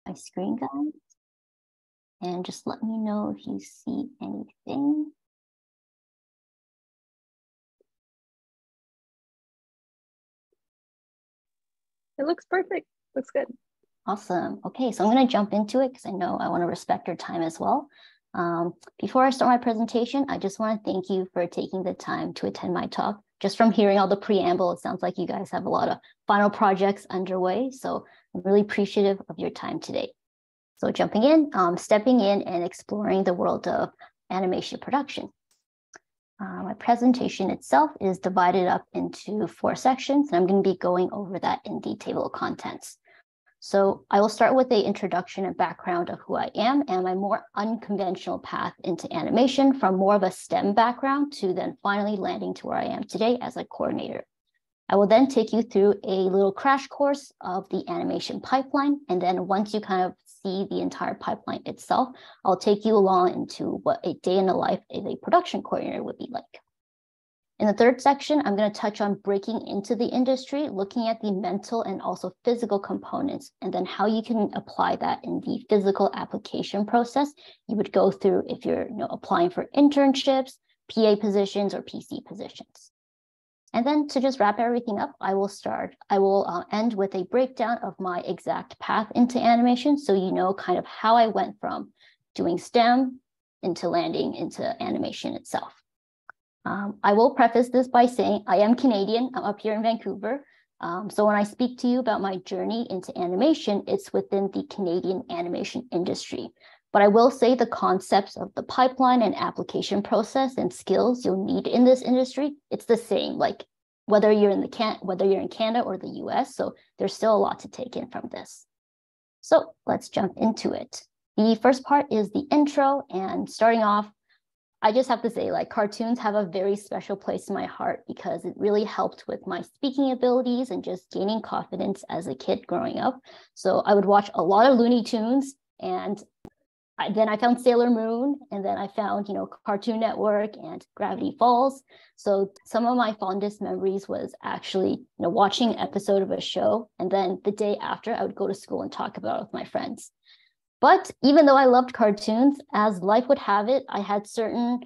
my screen, guys. And just let me know if you see anything. It looks perfect. Looks good. Awesome. Okay, so I'm going to jump into it because I know I want to respect your time as well. Before I start my presentation, I just want to thank you for taking the time to attend my talk. Just from hearing all the preamble, it sounds like you guys have a lot of final projects underway. So I'm really appreciative of your time today. So jumping in, stepping in and exploring the world of animation production. My presentation itself is divided up into 4 sections, and I'm going to be going over that in the table of contents. So I will start with an introduction and background of who I am and my more unconventional path into animation from more of a STEM background to then finally landing to where I am today as a coordinator. I will then take you through a little crash course of the animation pipeline. And then once you kind of see the entire pipeline itself, I'll take you along into what a day in the life of a production coordinator would be like. In the 3rd section, I'm going to touch on breaking into the industry, looking at the mental and also physical components, and then how you can apply that in the physical application process you would go through if you're applying for internships, PA positions, or PC positions. And then to just wrap everything up, I will end with a breakdown of my exact path into animation, so you know kind of how I went from doing STEM into landing into animation itself. I will preface this by saying I am Canadian. I'm up here in Vancouver. So when I speak to you about my journey into animation, it's within the Canadian animation industry. But I will say the concepts of the pipeline and application process and skills you'll need in this industry, it's the same, like whether you're in Canada or the US. So there's still a lot to take in from this. So let's jump into it. The first part is the intro, and starting off, I just have to say, like, cartoons have a very special place in my heart because it really helped with my speaking abilities and just gaining confidence as a kid growing up. So I would watch a lot of Looney Tunes, and then I found Sailor Moon, and then I found, Cartoon Network and Gravity Falls. So some of my fondest memories was actually, watching an episode of a show, and then the day after I would go to school and talk about it with my friends. But even though I loved cartoons, as life would have it, I had certain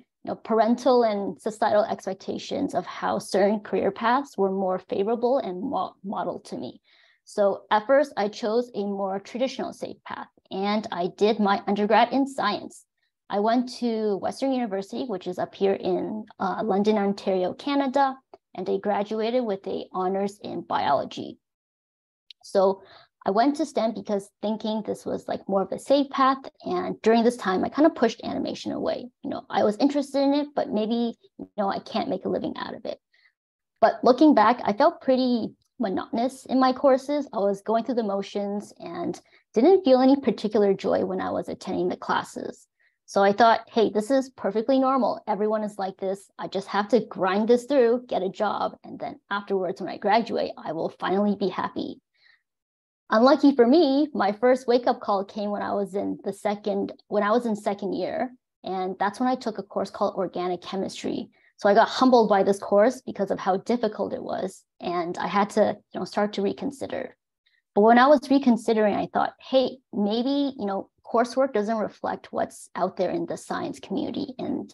parental and societal expectations of how certain career paths were more favorable and modeled to me. So at first, I chose a more traditional safe path, and I did my undergrad in science. I went to Western University, which is up here in London, Ontario, Canada, and I graduated with an honors in biology. So I went to STEM because thinking this was like more of a safe path. And during this time, I kind of pushed animation away. I was interested in it, but maybe, I can't make a living out of it. But looking back, I felt pretty monotonous in my courses. I was going through the motions and didn't feel any particular joy when I was attending the classes. So I thought, hey, this is perfectly normal. Everyone is like this. I just have to grind this through, get a job. And then afterwards, when I graduate, I will finally be happy. Unlucky for me, my first wake-up call came when I was in second year, and that's when I took a course called organic chemistry. So I got humbled by this course because of how difficult it was, and I had to, start to reconsider. But when I was reconsidering, I thought, hey, maybe, coursework doesn't reflect what's out there in the science community and,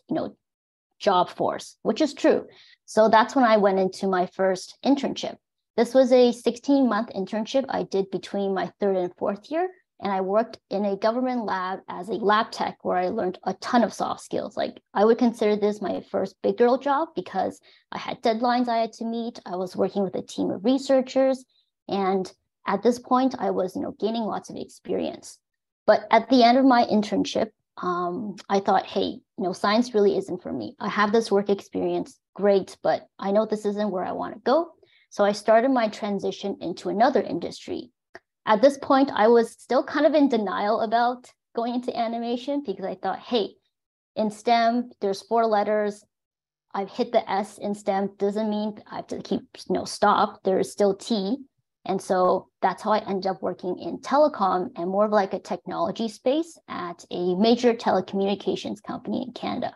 job force, which is true. So that's when I went into my first internship. This was a 16-month internship I did between my 3rd and 4th year, and I worked in a government lab as a lab tech where I learned a ton of soft skills. Like, I would consider this my first big girl job because I had deadlines I had to meet. I was working with a team of researchers, and at this point, I was, gaining lots of experience. But at the end of my internship, I thought, hey, science really isn't for me. I have this work experience, great, but I know this isn't where I want to go. So I started my transition into another industry. At this point, I was still kind of in denial about going into animation because I thought, hey, in STEM, there's 4 letters. I've hit the S in STEM. Doesn't mean I have to keep, stop. There is still T. And so that's how I ended up working in telecom and more of like a technology space at a major telecommunications company in Canada.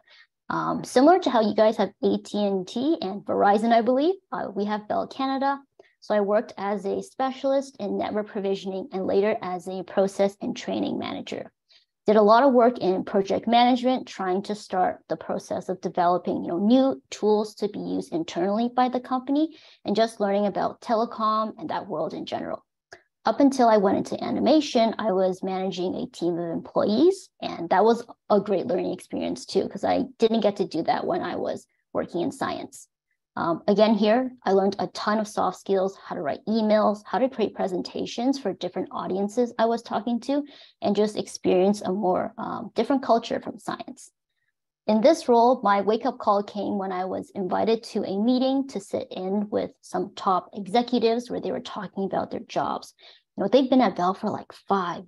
Similar to how you guys have AT&T and Verizon, I believe, we have Bell Canada. So I worked as a specialist in network provisioning and later as a process and training manager. Did a lot of work in project management, trying to start the process of developing new tools to be used internally by the company, and just learning about telecom and that world in general. Up until I went into animation, I was managing a team of employees, and that was a great learning experience too, because I didn't get to do that when I was working in science. Again, here, I learned a ton of soft skills, how to write emails, how to create presentations for different audiences I was talking to, and just experience a more different culture from science. In this role, my wake-up call came when I was invited to a meeting to sit in with some top executives where they were talking about their jobs. They've been at Bell for like 5,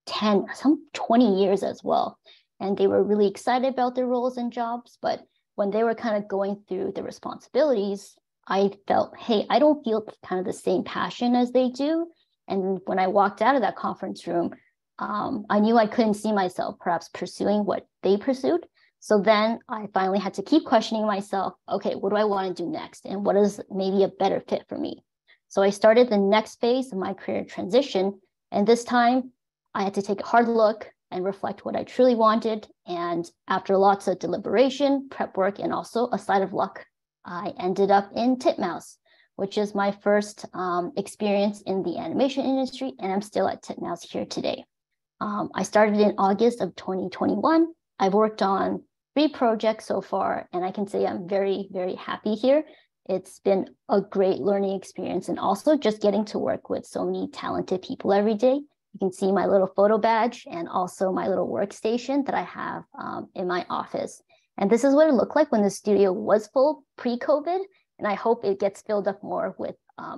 10, some 20 years as well. And they were really excited about their roles and jobs, but when they were kind of going through the responsibilities, I felt, hey, I don't feel kind of the same passion as they do. And when I walked out of that conference room, I knew I couldn't see myself perhaps pursuing what they pursued. So then I finally had to keep questioning myself, okay, what do I want to do next? And what is maybe a better fit for me? So I started the next phase of my career transition. And this time I had to take a hard look and reflect what I truly wanted. And after lots of deliberation, prep work, and also a side of luck, I ended up in Titmouse, which is my first experience in the animation industry. And I'm still at Titmouse here today. I started in August of 2021. I've worked on 3 projects so far, and I can say I'm very, very happy here. It's been a great learning experience, and also just getting to work with so many talented people every day. You can see my little photo badge and also my little workstation that I have in my office. And this is what it looked like when the studio was full pre-COVID. And I hope it gets filled up more with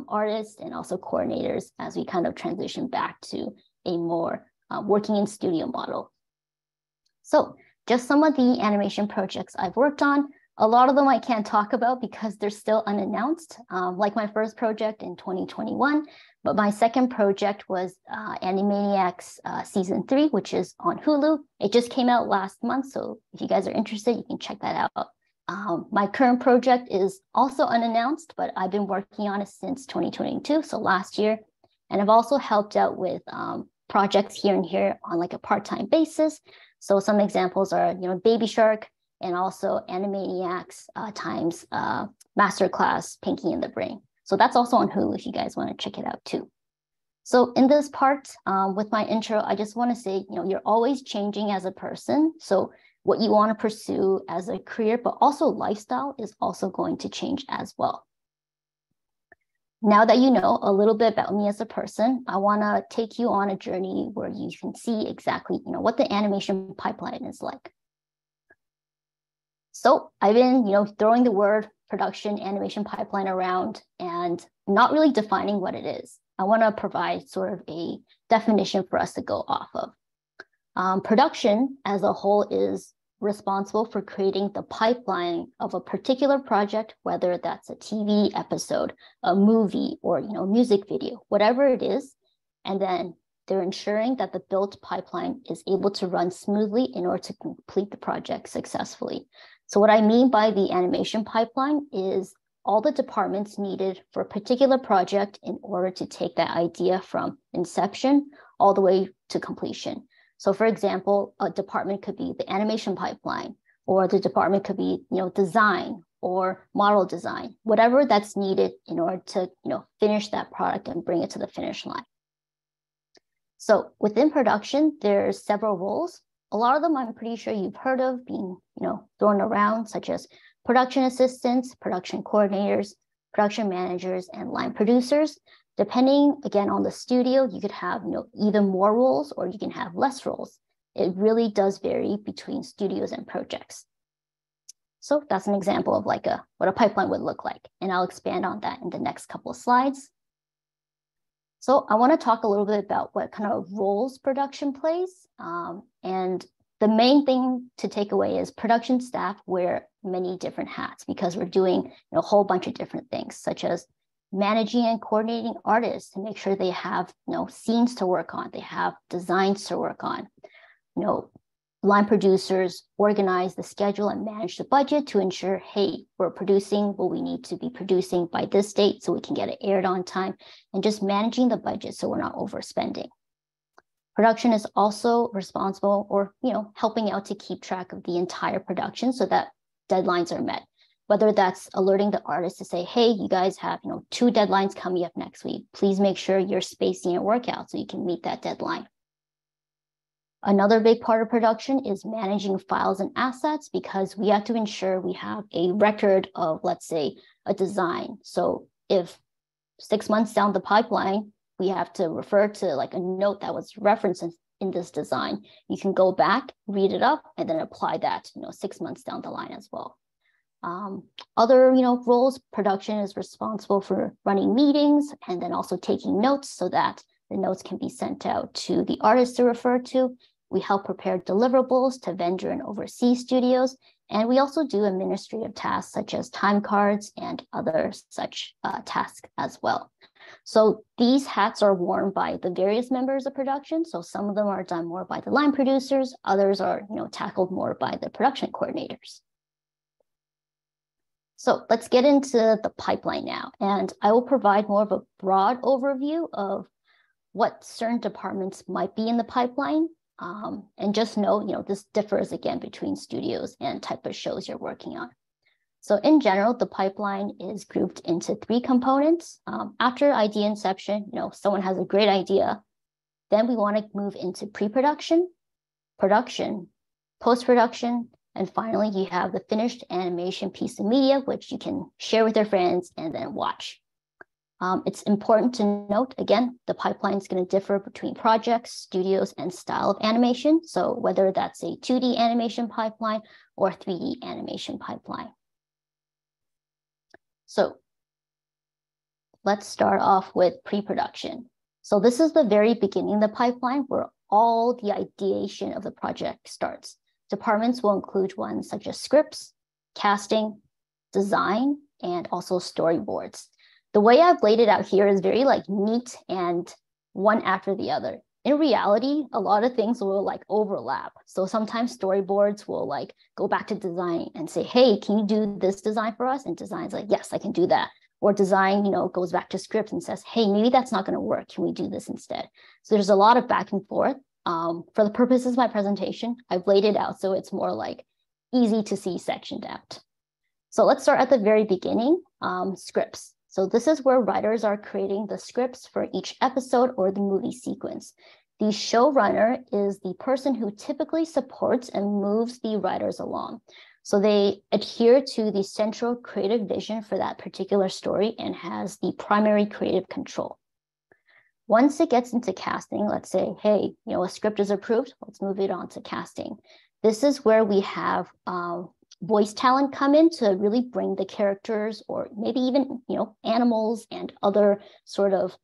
artists and also coordinators as we kind of transition back to a more working in studio model. So just some of the animation projects I've worked on. A lot of them I can't talk about because they're still unannounced, like my first project in 2021. But my second project was Animaniacs season 3, which is on Hulu. It just came out last month. So if you guys are interested, you can check that out. My current project is also unannounced, but I've been working on it since 2022, so last year. And I've also helped out with projects here and here on like a part-time basis. So some examples are, Baby Shark, and also Animaniacs times Masterclass Pinky and the Brain. So that's also on Hulu if you guys want to check it out too. So in this part, with my intro, I just want to say, you're always changing as a person. So what you want to pursue as a career, but also lifestyle is also going to change as well. Now that you know a little bit about me as a person, I want to take you on a journey where you can see exactly, what the animation pipeline is like. So I've been, throwing the word production animation pipeline around and not really defining what it is. I want to provide sort of a definition for us to go off of. Production as a whole is responsible for creating the pipeline of a particular project, whether that's a TV episode, a movie, or music video, whatever it is. And then they're ensuring that the built pipeline is able to run smoothly in order to complete the project successfully. So what I mean by the animation pipeline is all the departments needed for a particular project in order to take that idea from inception all the way to completion. So for example, a department could be the animation pipeline, or the department could be, design or model design, whatever that's needed in order to, finish that product and bring it to the finish line. So within production, there's several roles. A lot of them I'm pretty sure you've heard of being, thrown around, such as production assistants, production coordinators, production managers, and line producers. Depending, again, on the studio, you could have, even more roles or you can have less roles. It really does vary between studios and projects. So that's an example of like what a pipeline would look like. And I'll expand on that in the next couple of slides. So I want to talk a little bit about what kind of roles production plays. And the main thing to take away is production staff wear many different hats because we're doing a whole bunch of different things, such as managing and coordinating artists to make sure they have scenes to work on, they have designs to work on, line producers organize the schedule and manage the budget to ensure, hey, we're producing what we need to be producing by this date so we can get it aired on time, and just managing the budget so we're not overspending. Production is also responsible or, helping out to keep track of the entire production so that deadlines are met. Whether that's alerting the artist to say, hey, you guys have, 2 deadlines coming up next week. Please make sure you're spacing your work out so you can meet that deadline. Another big part of production is managing files and assets, because we have to ensure we have a record of, let's say, a design. So if 6 months down the pipeline, we have to refer to like a note that was referenced in this design, you can go back, read it up, and then apply that, 6 months down the line as well. Other, roles, production is responsible for running meetings and then also taking notes so that the notes can be sent out to the artist to refer to. We help prepare deliverables to vendor and overseas studios. And we also do administrative tasks such as time cards and other such tasks as well. So these hats are worn by the various members of production. So some of them are done more by the line producers, others are, tackled more by the production coordinators. So let's get into the pipeline now. And I will provide more of a broad overview of what certain departments might be in the pipeline. And just know, this differs again between studios and type of shows you're working on. So in general, the pipeline is grouped into 3 components. After idea inception, someone has a great idea, then we want to move into pre-production, production, post-production, and finally, you have the finished animation piece of media, which you can share with your friends and then watch. It's important to note, again, the pipeline is going to differ between projects, studios, and style of animation. So whether that's a 2D animation pipeline or 3D animation pipeline. So let's start off with pre-production. So this is the very beginning of the pipeline where all the ideation of the project starts. Departments will include ones such as scripts, casting, design, and also storyboards. The way I've laid it out here is very neat and one after the other. In reality, a lot of things will overlap. So sometimes storyboards will go back to design and say, hey, can you do this design for us? And design's like, yes, I can do that. Or design, goes back to script and says, hey, maybe that's not going to work. Can we do this instead? So there's a lot of back and forth. For the purposes of my presentation, I've laid it out so it's more easy to see sectioned out. So let's start at the very beginning, scripts. So this is where writers are creating the scripts for each episode or the movie sequence. The showrunner is the person who typically supports and moves the writers along. So they adhere to the central creative vision for that particular story and has the primary creative control. Once it gets into casting, let's say, hey, a script is approved, let's move it on to casting. This is where we have voice talent come in to really bring the characters or maybe even, animals and other sort of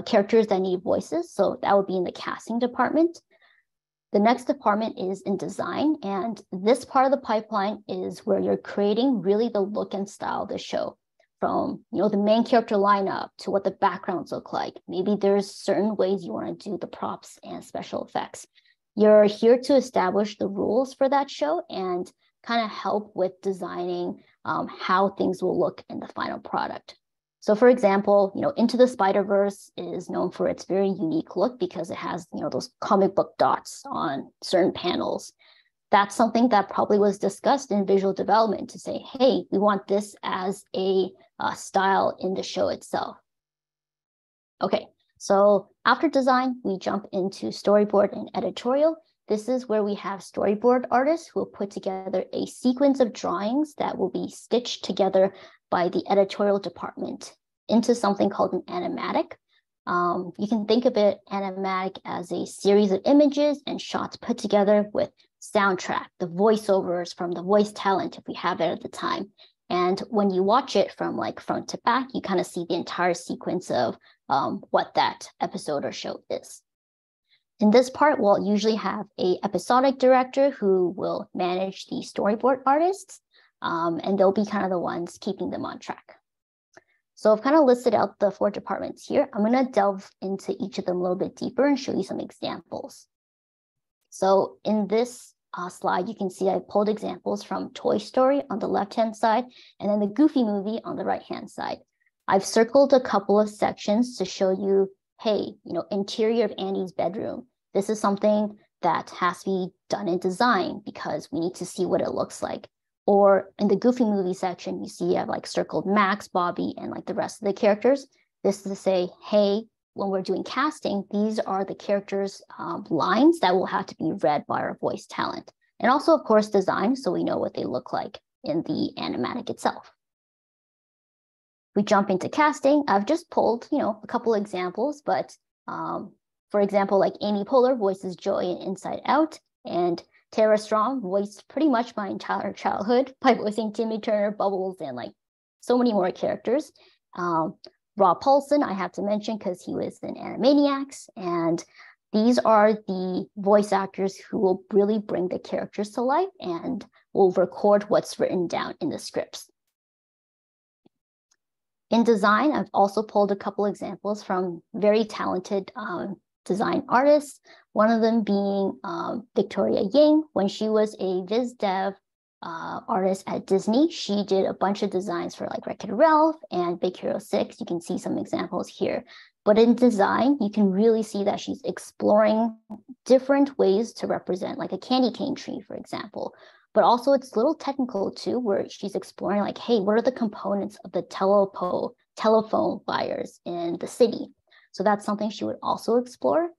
characters that need voices. So that would be in the casting department. The next department is in design. And this part of the pipeline is where you're creating really the look and style of the show. From the main character lineup to what the backgrounds look like. Maybe there's certain ways you want to do the props and special effects. You're here to establish the rules for that show and kind of help with designing how things will look in the final product. So for example, Into the Spider-Verse is known for its very unique look because it has those comic book dots on certain panels. That's something that probably was discussed in visual development to say, hey, we want this as a style in the show itself. Okay, so after design, we jump into storyboard and editorial. This is where we have storyboard artists who will put together a sequence of drawings that will be stitched together by the editorial department into something called an animatic. You can think of it, animatic, as a series of images and shots put together with soundtrack, the voiceovers from the voice talent, if we have it at the time. And when you watch it from front to back, you kind of see the entire sequence of what that episode or show is. In this part, we'll usually have an episodic director who will manage the storyboard artists, and they'll be kind of the ones keeping them on track. So I've kind of listed out the 4 departments here. I'm going to delve into each of them a little bit deeper and show you some examples. So in this slide, you can see I pulled examples from Toy Story on the left-hand side, and then the Goofy movie on the right-hand side. I've circled a couple of sections to show you, hey, interior of Annie's bedroom. This is something that has to be done in design because we need to see what it looks like. Or in the Goofy movie section, you see I have like circled Max, Bobby, and like the rest of the characters. This is to say, hey, when we're doing casting, these are the characters' lines that will have to be read by our voice talent. And also, of course, design, so we know what they look like in the animatic itself. We jump into casting. I've just pulled, a couple examples, but for example, like Amy Poehler voices Joy in Inside Out, and Tara Strong voiced pretty much my entire childhood by voicing Timmy Turner, Bubbles, and like so many more characters. Rob Paulsen, I have to mention because he was in Animaniacs, and these are the voice actors who will really bring the characters to life and will record what's written down in the scripts. In design, I've also pulled a couple examples from very talented design artists, one of them being Victoria Yang. When she was a Viz Dev artist at Disney, she did a bunch of designs for like Wreck-It Ralph and Big Hero 6. You can see some examples here. But in design, you can really see that she's exploring different ways to represent like a candy cane tree, for example. But also it's a little technical too, where she's exploring like, hey, what are the components of the telephone wires in the city? So that's something she would also explore.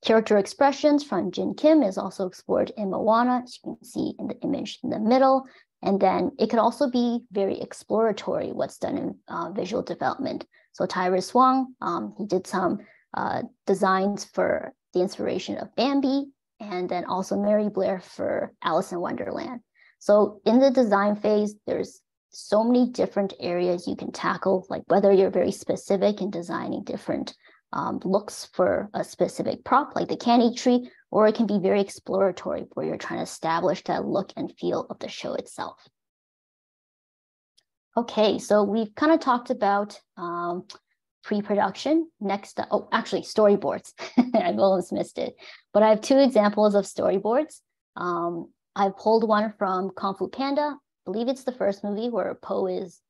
Character expressions from Jin Kim is also explored in Moana, as you can see in the image in the middle. And then it could also be very exploratory, what's done in visual development. So Tyrus Wong, he did some designs for the inspiration of Bambi, and then also Mary Blair for Alice in Wonderland. So in the design phase, there's so many different areas you can tackle, like whether you're very specific in designing different looks for a specific prop, like the candy tree, or it can be very exploratory where you're trying to establish that look and feel of the show itself. Okay, so we've kind of talked about pre-production. Next, actually storyboards. I've almost missed it, but I have two examples of storyboards. I've pulled one from Kung Fu Panda. I believe it's the first movie where Po is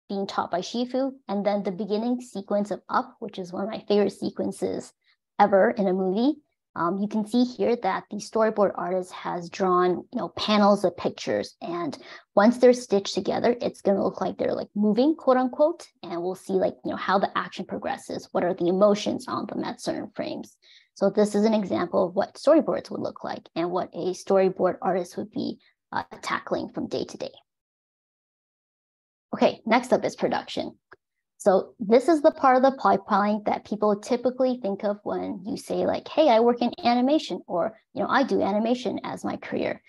being taught by Shifu, and then the beginning sequence of Up, which is one of my favorite sequences ever in a movie. You can see here that the storyboard artist has drawn, panels of pictures, and once they're stitched together, it's going to look like they're like moving, quote unquote, and we'll see like, how the action progresses, what are the emotions on them at certain frames. So this is an example of what storyboards would look like and what a storyboard artist would be tackling from day to day. Okay, next up is production. So this is the part of the pipeline that people typically think of when you say like, hey, I work in animation, or, I do animation as my career.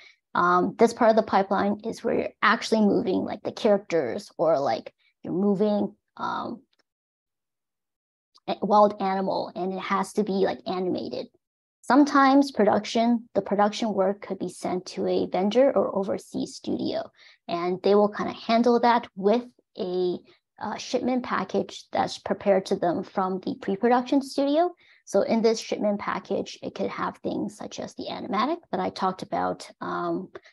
This part of the pipeline is where you're actually moving like the characters, or like you're moving a wild animal, and it has to be like animated. Sometimes the production work could be sent to a vendor or overseas studio, and they will kind of handle that with a shipment package that's prepared to them from the pre-production studio. So in this shipment package, it could have things such as the animatic that I talked about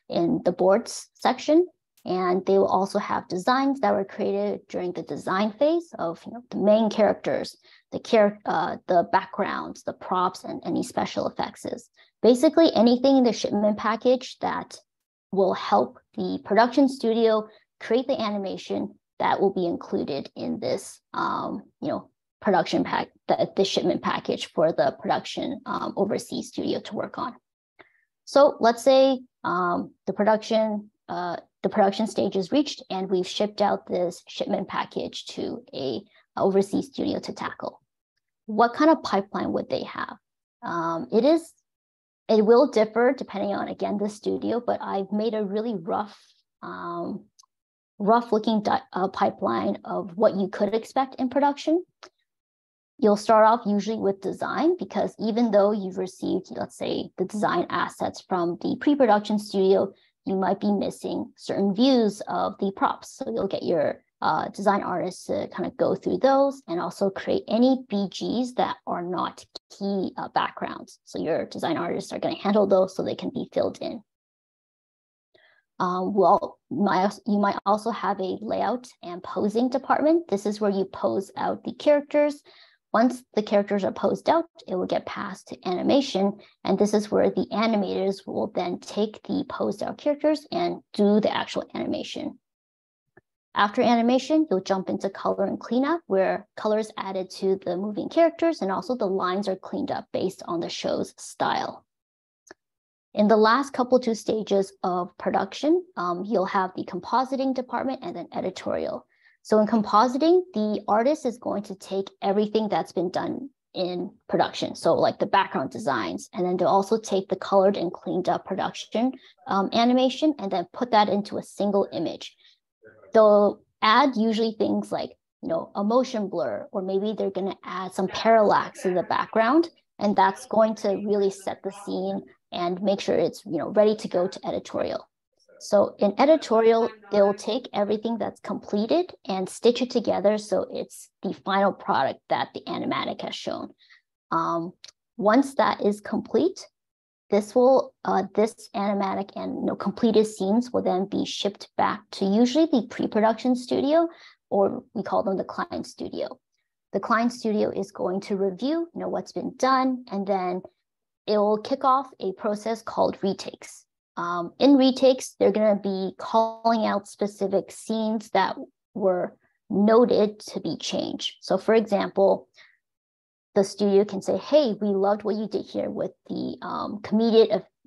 in the boards section. And they will also have designs that were created during the design phase of the main characters, the backgrounds, the props, and any special effects. Basically anything in the shipment package that will help the production studio create the animation that will be included in this production pack, the shipment package for the production overseas studio to work on. So let's say the production stage is reached, and we've shipped out this shipment package to a overseas studio to tackle. What kind of pipeline would they have? It will differ depending on, again, the studio, but I've made a really rough looking pipeline of what you could expect in production. You'll start off usually with design, because even though you've received, let's say, the design assets from the pre-production studio, you might be missing certain views of the props. So you'll get your design artists to kind of go through those and also create any BGs that are not key backgrounds. So your design artists are going to handle those so they can be filled in. You might also have a layout and posing department. This is where you pose out the characters. Once the characters are posed out, it will get passed to animation. And this is where the animators will then take the posed out characters and do the actual animation. After animation, you'll jump into color and cleanup, where color is added to the moving characters and also the lines are cleaned up based on the show's style. In the last two stages of production, you'll have the compositing department and then editorial. So in compositing, the artist is going to take everything that's been done in production. So like the background designs, and then they'll also take the colored and cleaned up production animation and then put that into a single image. They'll add usually things like, a motion blur, or maybe they're going to add some parallax in the background, and that's going to really set the scene and make sure it's ready to go to editorial. So in editorial, it'll take everything that's completed and stitch it together so it's the final product that the animatic has shown. Once that is complete, this animatic and completed scenes will then be shipped back to usually the pre-production studio, or we call them the client studio. The client studio is going to review what's been done, and then it will kick off a process called retakes. In retakes, they're going to be calling out specific scenes that were noted to be changed. So for example, the studio can say, hey, we loved what you did here with the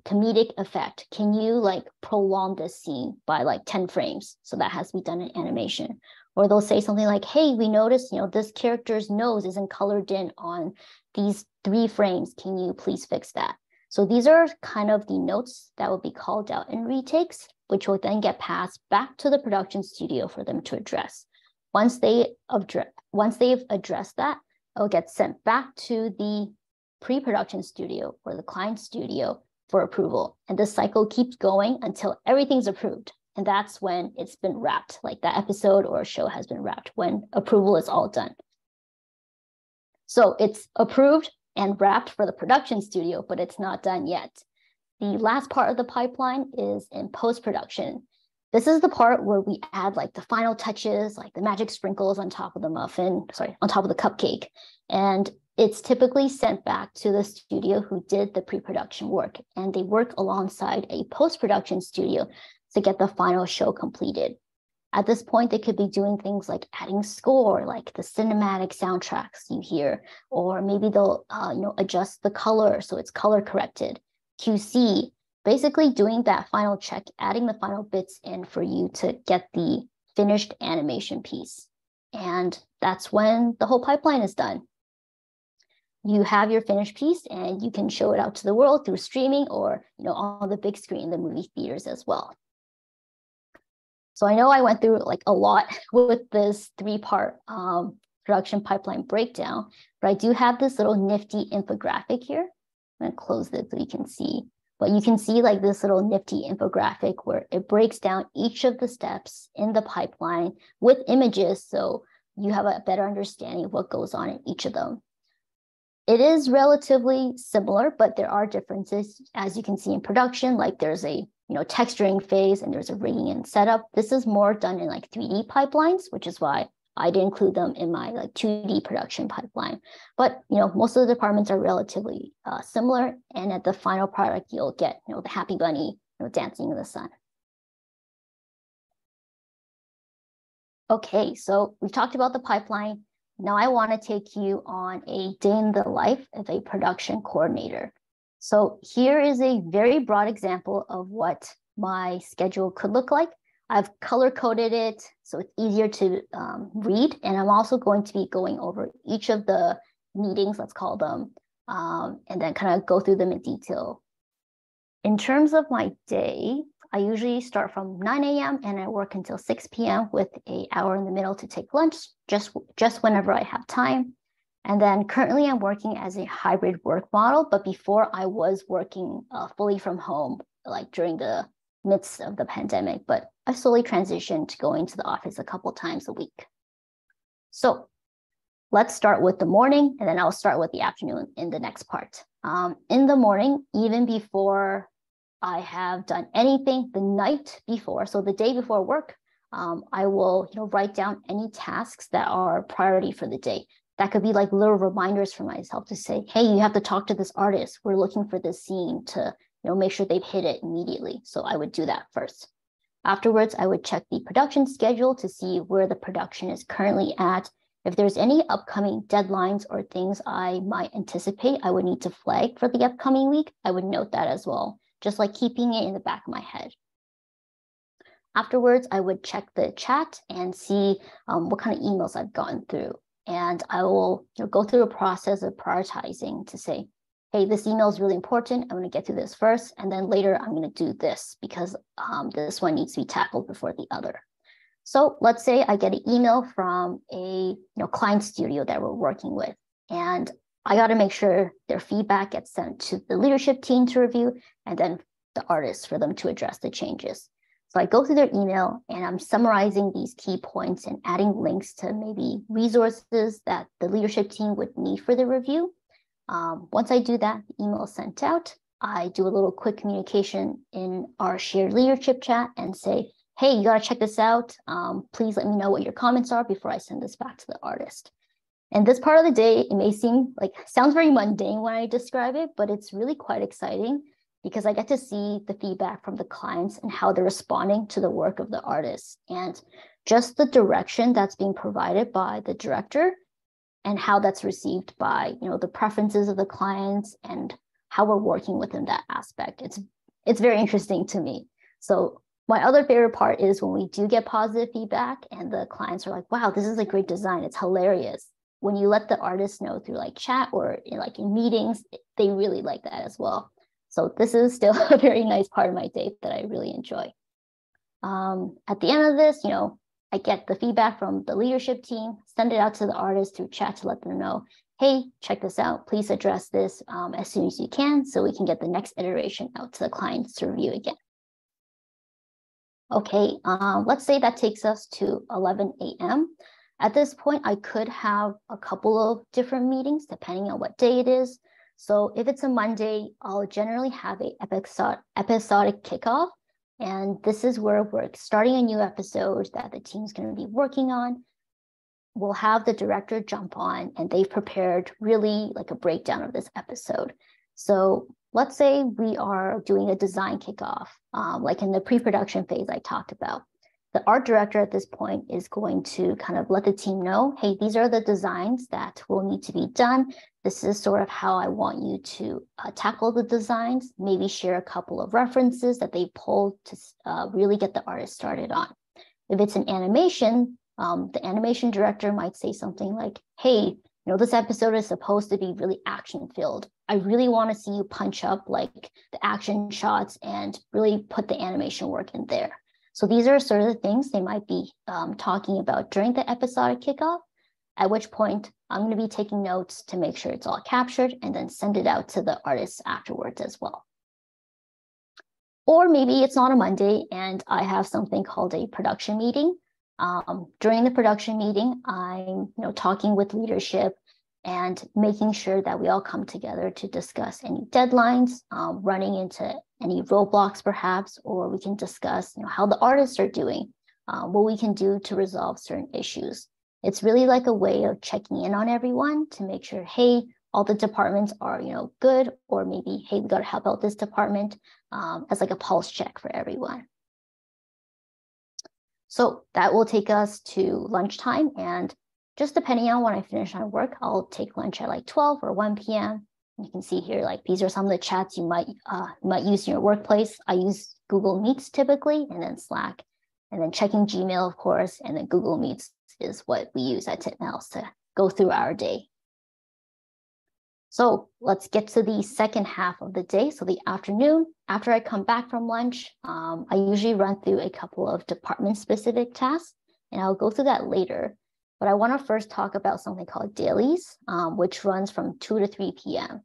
comedic effect. Can you prolong this scene by 10 frames? So that has to be done in animation. Or they'll say something like, hey, we noticed, this character's nose isn't colored in on these 3 frames. Can you please fix that? So these are kind of the notes that will be called out in retakes, which will then get passed back to the production studio for them to address. Once they've addressed that, it'll get sent back to the pre-production studio or the client studio for approval. And this cycle keeps going until everything's approved. And that's when it's been wrapped, like that episode or show has been wrapped, when approval is all done. So it's approved and wrapped for the production studio, but it's not done yet. The last part of the pipeline is in post-production. This is the part where we add the final touches, like the magic sprinkles on top of the on top of the cupcake. And it's typically sent back to the studio who did the pre-production work, and they work alongside a post-production studio to get the final show completed. At this point, they could be doing things like adding score, like the cinematic soundtracks you hear, or maybe they'll adjust the color so it's color corrected. QC, basically doing that final check, adding the final bits in for you to get the finished animation piece. And that's when the whole pipeline is done. You have your finished piece and you can show it out to the world through streaming or on the big screen in the movie theaters as well. So I know I went through a lot with this 3-part production pipeline breakdown, but I do have this little nifty infographic here. I'm gonna close this so you can see. But you can see this little nifty infographic where it breaks down each of the steps in the pipeline with images, so you have a better understanding of what goes on in each of them. It is relatively similar, but there are differences, as you can see in production, there's a texturing phase and there's a rigging and setup. This is more done in 3D pipelines, which is why I didn't include them in my 2D production pipeline. But most of the departments are relatively similar, and at the final product, you'll get the happy bunny dancing in the sun. Okay, so we've talked about the pipeline. Now I want to take you on a day in the life of a production coordinator. So here is a very broad example of what my schedule could look like. I've color-coded it so it's easier to read, and I'm also going to be going over each of the meetings, let's call them, and then kind of go through them in detail. In terms of my day, I usually start from 9 a.m. and I work until 6 p.m. with an hour in the middle to take lunch, just whenever I have time. And then currently I'm working as a hybrid work model, but before I was working fully from home, during the midst of the pandemic, but I slowly transitioned to going to the office a couple times a week. So let's start with the morning, and then I'll start with the afternoon in the next part. In the morning, even before I have done anything, the night before, so the day before work, I will write down any tasks that are priority for the day. That could be like little reminders for myself to say, hey, you have to talk to this artist. We're looking for this scene to make sure they've hit it immediately. So I would do that first. Afterwards, I would check the production schedule to see where the production is currently at. If there's any upcoming deadlines or things I might anticipate I would need to flag for the upcoming week, I would note that as well, just like keeping it in the back of my head. Afterwards, I would check the chat and see what kind of emails I've gotten through. And I will go through a process of prioritizing to say, hey, this email is really important. I'm going to get through this first, and then later I'm going to do this because this one needs to be tackled before the other. So let's say I get an email from a client studio that we're working with, and I got to make sure their feedback gets sent to the leadership team to review, and then the artists for them to address the changes. So I go through their email and I'm summarizing these key points and adding links to maybe resources that the leadership team would need for the review. Once I do that, the email is sent out. I do a little quick communication in our shared leadership chat and say, hey, you got to check this out. Please let me know what your comments are before I send this back to the artist. And this part of the day, it may seem like, sounds very mundane when I describe it, but it's really quite exciting because I get to see the feedback from the clients and how they're responding to the work of the artists, and just the direction that's being provided by the director and how that's received by the preferences of the clients and how we're working within that aspect. It's very interesting to me. So my other favorite part is when we do get positive feedback and the clients are like, wow, this is a great design. It's hilarious. When you let the artists know through like chat or in meetings, they really like that as well. So this is still a very nice part of my day that I really enjoy. At the end of this, I get the feedback from the leadership team, send it out to the artists through chat to let them know, hey, check this out. Please address this as soon as you can so we can get the next iteration out to the clients to review again. Okay, let's say that takes us to 11 a.m. At this point, I could have a couple of different meetings depending on what day it is. So if it's a Monday, I'll generally have an episodic kickoff. And this is where we're starting a new episode that the team's going to be working on. We'll have the director jump on and they've prepared really like a breakdown of this episode. So let's say we are doing a design kickoff, like in the pre-production phase I talked about. The art director at this point is going to kind of let the team know, hey, these are the designs that will need to be done. This is sort of how I want you to tackle the designs, maybe share a couple of references that they pulled to really get the artist started on. If it's an animation, the animation director might say something like, hey, this episode is supposed to be really action-filled. I really want to see you punch up like the action shots and really put the animation work in there. So these are sort of the things they might be talking about during the episodic kickoff, at which point I'm going to be taking notes to make sure it's all captured and then send it out to the artists afterwards as well. Or maybe it's not a Monday and I have something called a production meeting. During the production meeting, I'm talking with leadership and making sure that we all come together to discuss any deadlines, running into any roadblocks perhaps, or we can discuss how the artists are doing, what we can do to resolve certain issues. It's really like a way of checking in on everyone to make sure, hey, all the departments are good, or maybe, hey, we got to help out this department as like a pulse check for everyone. So that will take us to lunchtime, and just depending on when I finish my work, I'll take lunch at like 12 or 1 p.m. You can see here, like these are some of the chats you might use in your workplace. I use Google Meets typically, and then Slack, and then checking Gmail, of course, and then Google Meets is what we use at Titmouse to go through our day. So let's get to the second half of the day. So the afternoon, after I come back from lunch, I usually run through a couple of department-specific tasks, and I'll go through that later. But I want to first talk about something called dailies, which runs from 2 to 3 p.m.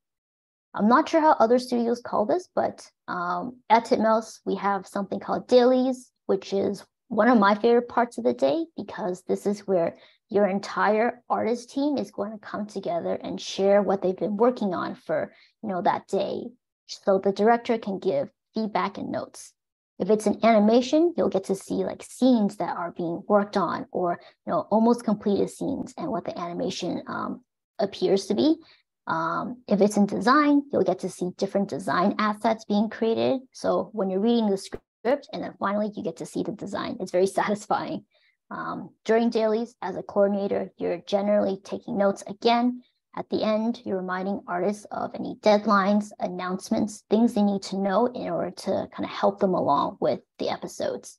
I'm not sure how other studios call this, but at Titmouse, we have something called dailies, which is one of my favorite parts of the day, because this is where your entire artist team is going to come together and share what they've been working on for, that day. So the director can give feedback and notes. If it's an animation, you'll get to see like scenes that are being worked on, or almost completed scenes and what the animation appears to be. If it's in design, you'll get to see different design assets being created. So when you're reading the script and then finally you get to see the design, it's very satisfying. During dailies, as a coordinator, you're generally taking notes again. At the end, you're reminding artists of any deadlines, announcements, things they need to know in order to kind of help them along with the episodes.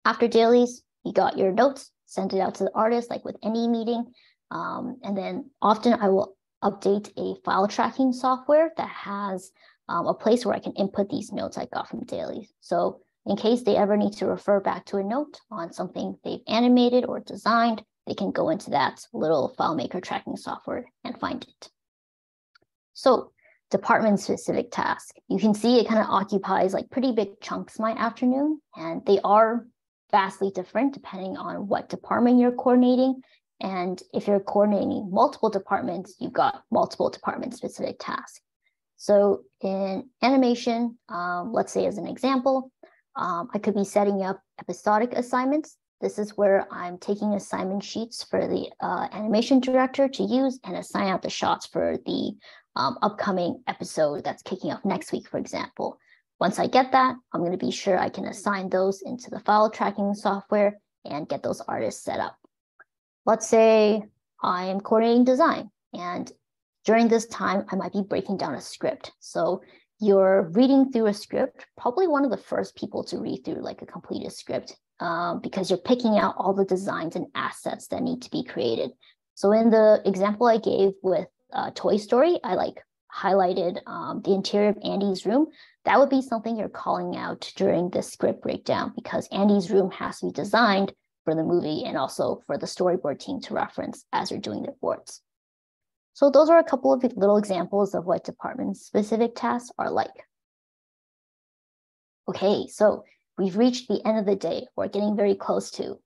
After dailies, you got your notes, send it out to the artist, like with any meeting. And then often I will update a file tracking software that has a place where I can input these notes I got from dailies. So in case they ever need to refer back to a note on something they've animated or designed, they can go into that little FileMaker tracking software and find it. So department-specific tasks. You can see it kind of occupies like pretty big chunks of my afternoon, and they are vastly different depending on what department you're coordinating. And if you're coordinating multiple departments, you've got multiple department-specific tasks. So in animation, let's say as an example, I could be setting up episodic assignments. This is where I'm taking assignment sheets for the animation director to use and assign out the shots for the upcoming episode that's kicking off next week, for example. Once I get that, I'm going to be sure I can assign those into the file tracking software and get those artists set up. Let's say I am coordinating design, and during this time, I might be breaking down a script. So you're reading through a script, probably one of the first people to read through like a completed script, because you're picking out all the designs and assets that need to be created. So in the example I gave with Toy Story, I like highlighted the interior of Andy's room. That would be something you're calling out during this script breakdown, because Andy's room has to be designed for the movie and also for the storyboard team to reference as you're doing their boards. So those are a couple of little examples of what department-specific tasks are like. Okay, so we've reached the end of the day. We're getting very close to.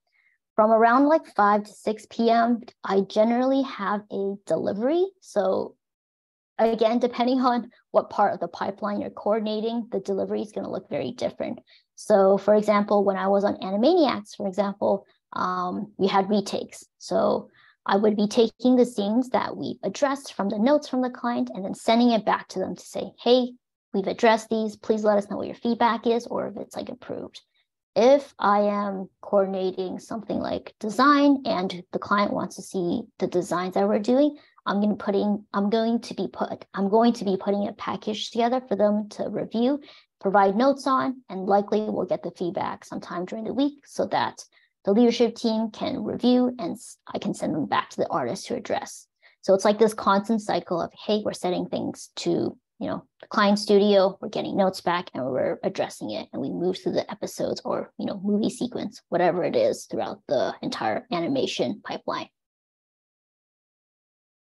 From around like 5 to 6 p.m., I generally have a delivery. So again, depending on what part of the pipeline you're coordinating, the delivery is going to look very different. So for example, when I was on Animaniacs, for example, we had retakes. So I would be taking the scenes that we've addressed from the notes from the client and then sending it back to them to say, hey, we've addressed these, please let us know what your feedback is or if it's like approved. If I am coordinating something like design and the client wants to see the designs that we're doing, I'm going to be putting a package together for them to review, provide notes on, and likely we'll get the feedback sometime during the week so that the leadership team can review and I can send them back to the artist to address. So it's like this constant cycle of, hey, we're setting things to, the client studio, we're getting notes back and we're addressing it. And we move through the episodes or, movie sequence, whatever it is throughout the entire animation pipeline.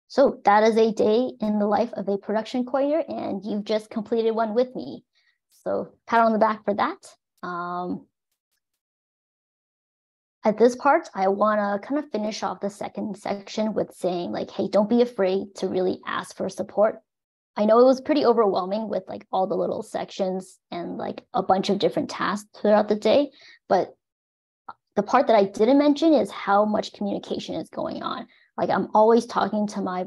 So that is a day in the life of a production coordinator, and you've just completed one with me. So pat on the back for that. At this part, I want to kind of finish off the second section with saying like, hey, don't be afraid to really ask for support. I know it was pretty overwhelming with like all the little sections and like a bunch of different tasks throughout the day. But the part that I didn't mention is how much communication is going on. Like I'm always talking to my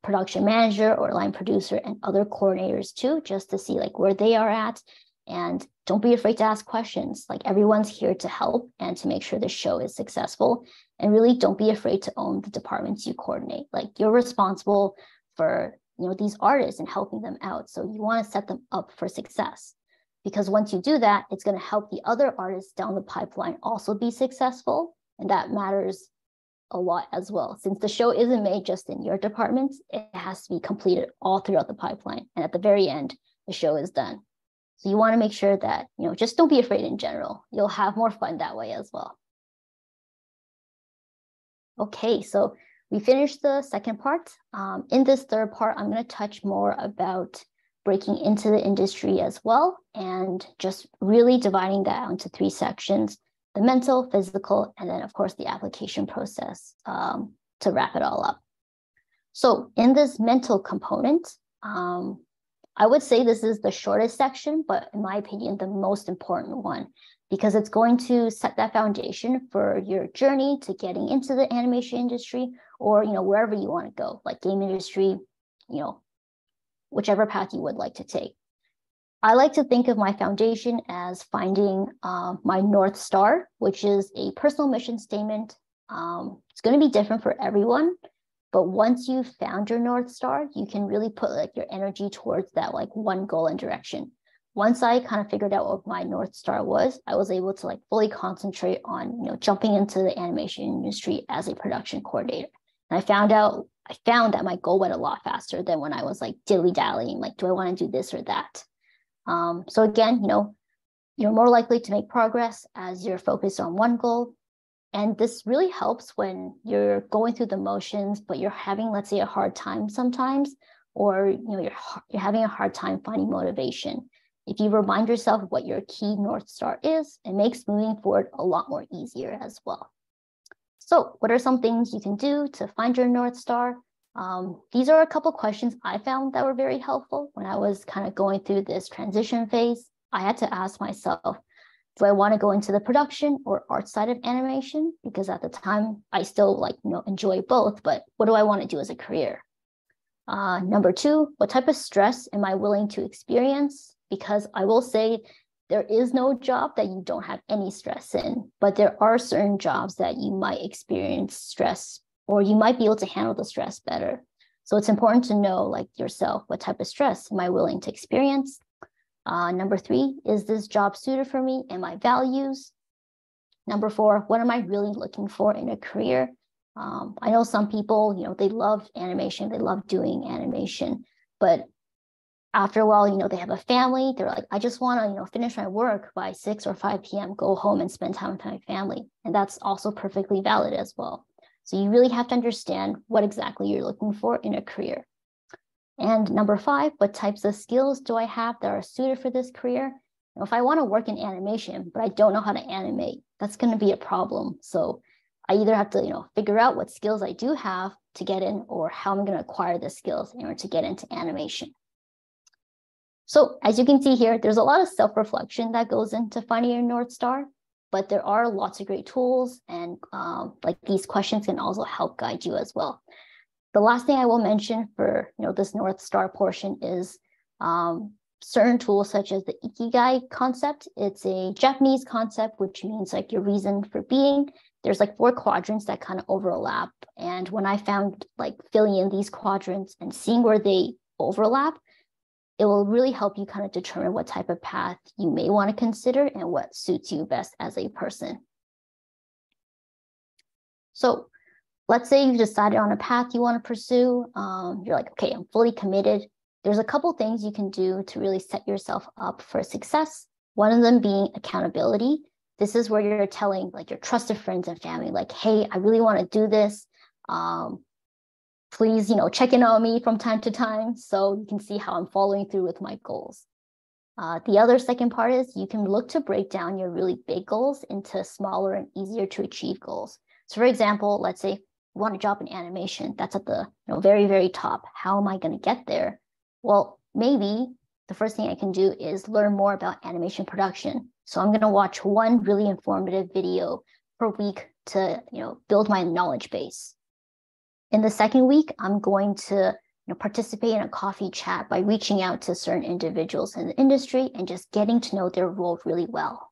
production manager or line producer and other coordinators too, just to see like where they are at. And don't be afraid to ask questions. Like everyone's here to help and to make sure the show is successful. And really don't be afraid to own the departments you coordinate. Like you're responsible for, these artists and helping them out. So you want to set them up for success. Because once you do that, it's going to help the other artists down the pipeline also be successful. And that matters a lot as well. Since the show isn't made just in your department, it has to be completed all throughout the pipeline. And at the very end, the show is done. So you want to make sure that, just don't be afraid in general. You'll have more fun that way as well. Okay, so we finished the second part. In this third part, I'm going to touch more about breaking into the industry as well, and just really dividing that out into 3 sections: the mental, physical, and then of course the application process, to wrap it all up. So in this mental component, I would say this is the shortest section, but in my opinion, the most important one, because it's going to set that foundation for your journey to getting into the animation industry, or wherever you want to go, like game industry, whichever path you would like to take. I like to think of my foundation as finding my North Star, which is a personal mission statement. It's going to be different for everyone, but once you've found your North Star, you can really put like your energy towards that like one goal and direction. Once I kind of figured out what my North Star was, I was able to like fully concentrate on jumping into the animation industry as a production coordinator. And I found that my goal went a lot faster than when I was like dilly-dallying, like, do I want to do this or that? So again, you're more likely to make progress as you're focused on one goal. And this really helps when you're going through the motions, but you're having, let's say, a hard time sometimes, or you're having a hard time finding motivation. If you remind yourself what your key North Star is, it makes moving forward a lot more easier as well. So what are some things you can do to find your North Star? These are a couple questions I found that were very helpful when I was kind of going through this transition phase. I had to ask myself, do I want to go into the production or art side of animation? Because at the time, I still enjoy both, but what do I want to do as a career? Number 2, what type of stress am I willing to experience? Because I will say there is no job that you don't have any stress in, but there are certain jobs that you might experience stress, or you might be able to handle the stress better. So it's important to know like yourself, what type of stress am I willing to experience? Number 3, is this job suited for me and my values? Number 4, what am I really looking for in a career? I know some people, they love animation, they love doing animation, but after a while, they have a family. They're like, I just want to, finish my work by 6 or 5 p.m., go home and spend time with my family. And that's also perfectly valid as well. So you really have to understand what exactly you're looking for in a career. And number 5, what types of skills do I have that are suited for this career? If I want to work in animation, but I don't know how to animate, that's going to be a problem. So I either have to, figure out what skills I do have to get in, or how I'm going to acquire the skills in order to get into animation. So as you can see here, there's a lot of self-reflection that goes into finding your North Star, but there are lots of great tools, and like these questions can also help guide you as well. The last thing I will mention for this North Star portion is certain tools such as the Ikigai concept. It's a Japanese concept, which means like your reason for being. There's like 4 quadrants that kind of overlap. And when I found like filling in these quadrants and seeing where they overlap, it will really help you kind of determine what type of path you may want to consider and what suits you best as a person. So let's say you've decided on a path you want to pursue. You're like, okay, I'm fully committed. There's a couple things you can do to really set yourself up for success. One of them being accountability. This is where you're telling like your trusted friends and family, like, hey, I really want to do this. Please, check in on me from time to time so you can see how I'm following through with my goals. The other second part is you can look to break down your really big goals into smaller and easier to achieve goals. So for example, let's say you want a job in animation. That's at the very, very top. How am I going to get there? Well, maybe the first thing I can do is learn more about animation production. So I'm going to watch one really informative video per week to build my knowledge base. In the second week, I'm going to participate in a coffee chat by reaching out to certain individuals in the industry and just getting to know their role really well.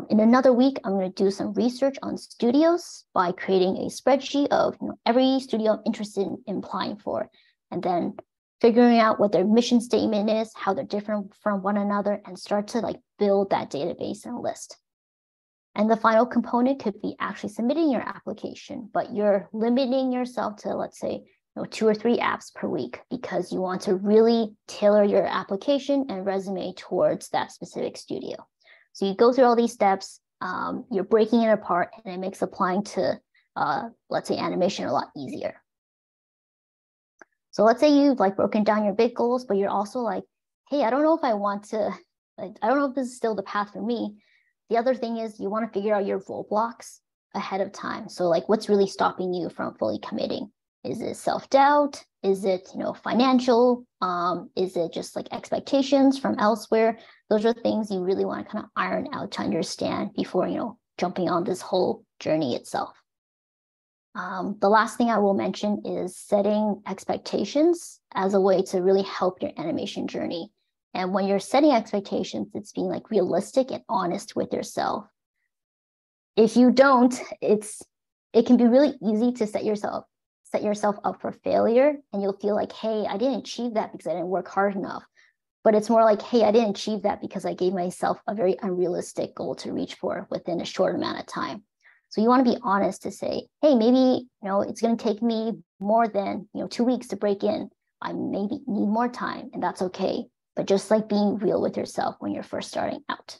In another week, I'm going to do some research on studios by creating a spreadsheet of every studio I'm interested in applying for, and then figuring out what their mission statement is, how they're different from one another, and start to build that database and list. And the final component could be actually submitting your application, but you're limiting yourself to, let's say, 2 or 3 apps per week, because you want to really tailor your application and resume towards that specific studio. So you go through all these steps, you're breaking it apart, and it makes applying to let's say, animation a lot easier. So let's say you've like broken down your big goals, but you're also like, hey, I don't know if I want to, like, I don't know if this is still the path for me. The other thing is you want to figure out your roadblocks ahead of time. So like, what's really stopping you from fully committing? Is it self-doubt? Is it, financial? Is it just like expectations from elsewhere? Those are things you really want to kind of iron out to understand before, jumping on this whole journey itself. The last thing I will mention is setting expectations as a way to really help your animation journey. And when you're setting expectations, it's being like realistic and honest with yourself. If you don't, it can be really easy to set yourself up for failure, and you'll feel like, hey, I didn't achieve that because I didn't work hard enough. But it's more like, hey, I didn't achieve that because I gave myself a very unrealistic goal to reach for within a short amount of time. So you want to be honest to say, hey, maybe, it's going to take me more than, 2 weeks to break in. I maybe need more time, and that's okay. But just like being real with yourself when you're first starting out.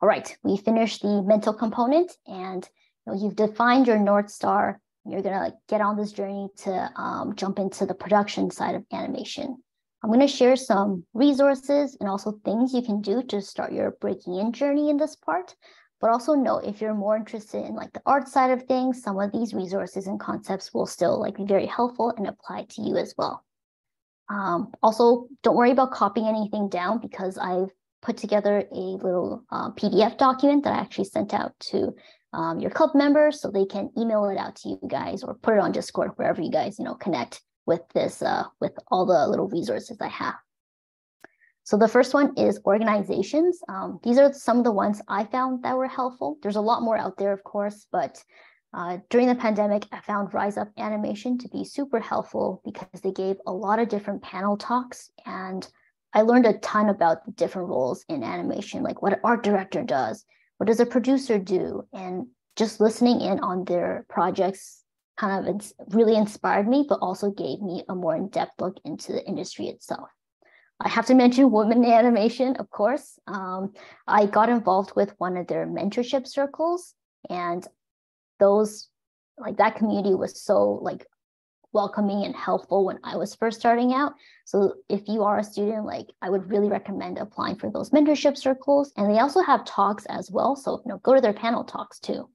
All right, we finished the mental component, and you've defined your North Star. You're going to get on this journey to jump into the production side of animation. I'm going to share some resources and also things you can do to start your breaking in journey in this part. But also note, if you're more interested in like the art side of things, some of these resources and concepts will still like be very helpful and apply to you as well. Also, don't worry about copying anything down, because I've put together a little PDF document that I actually sent out to your club members, so they can email it out to you guys or put it on Discord, wherever you guys connect with this with all the little resources I have. So the first one is organizations. These are some of the ones I found that were helpful. There's a lot more out there, of course, but during the pandemic, I found Rise Up Animation to be super helpful because they gave a lot of different panel talks, and I learned a ton about the different roles in animation, like what an art director does, what does a producer do, and just listening in on their projects kind of really inspired me, but also gave me a more in-depth look into the industry itself. I have to mention women in animation, of course. I got involved with one of their mentorship circles, and that community was so welcoming and helpful when I was first starting out. So if you are a student, I would really recommend applying for those mentorship circles. And they also have talks as well. So go to their panel talks too.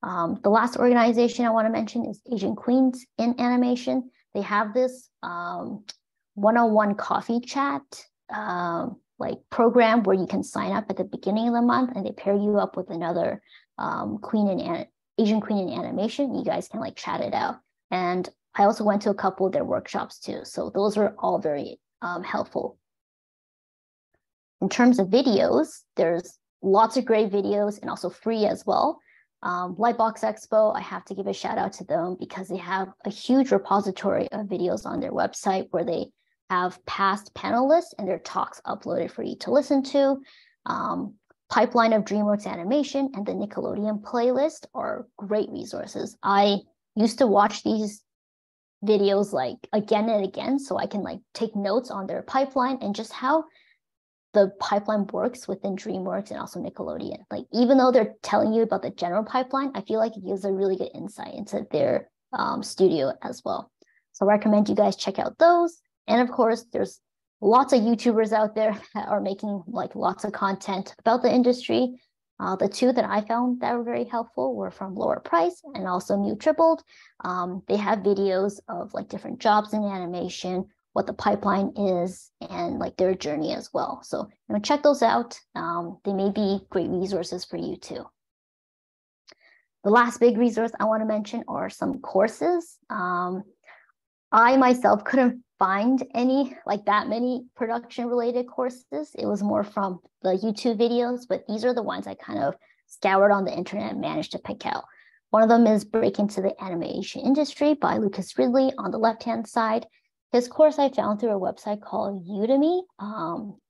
The last organization I want to mention is Asian Queens in Animation. They have this one-on-one coffee chat program where you can sign up at the beginning of the month, and they pair you up with another Asian Queen in Animation. You guys can chat it out. And I also went to a couple of their workshops too. So those are all very helpful. In terms of videos, there's lots of great videos and also free as well. Lightbox Expo, I have to give a shout out to them because they have a huge repository of videos on their website where they have past panelists and their talks uploaded for you to listen to. Pipeline of DreamWorks Animation and the Nickelodeon playlist are great resources. I used to watch these videos again and again, so I can take notes on their pipeline and just how the pipeline works within DreamWorks and also Nickelodeon. Even though they're telling you about the general pipeline, I feel like it gives a really good insight into their studio as well. So I recommend you guys check out those. And of course, there's lots of YouTubers out there that are making lots of content about the industry. The two that I found that were very helpful were from Lower Price and also Mew Tripled. They have videos of different jobs in animation, what the pipeline is, and their journey as well. So check those out. They may be great resources for you too. The last big resource I want to mention are some courses. I myself couldn't find any that many production related courses. It was more from the YouTube videos, but these are the ones I kind of scoured on the internet and managed to pick out. One of them is Break into the Animation Industry by Lucas Ridley on the left-hand side. His course I found through a website called Udemy.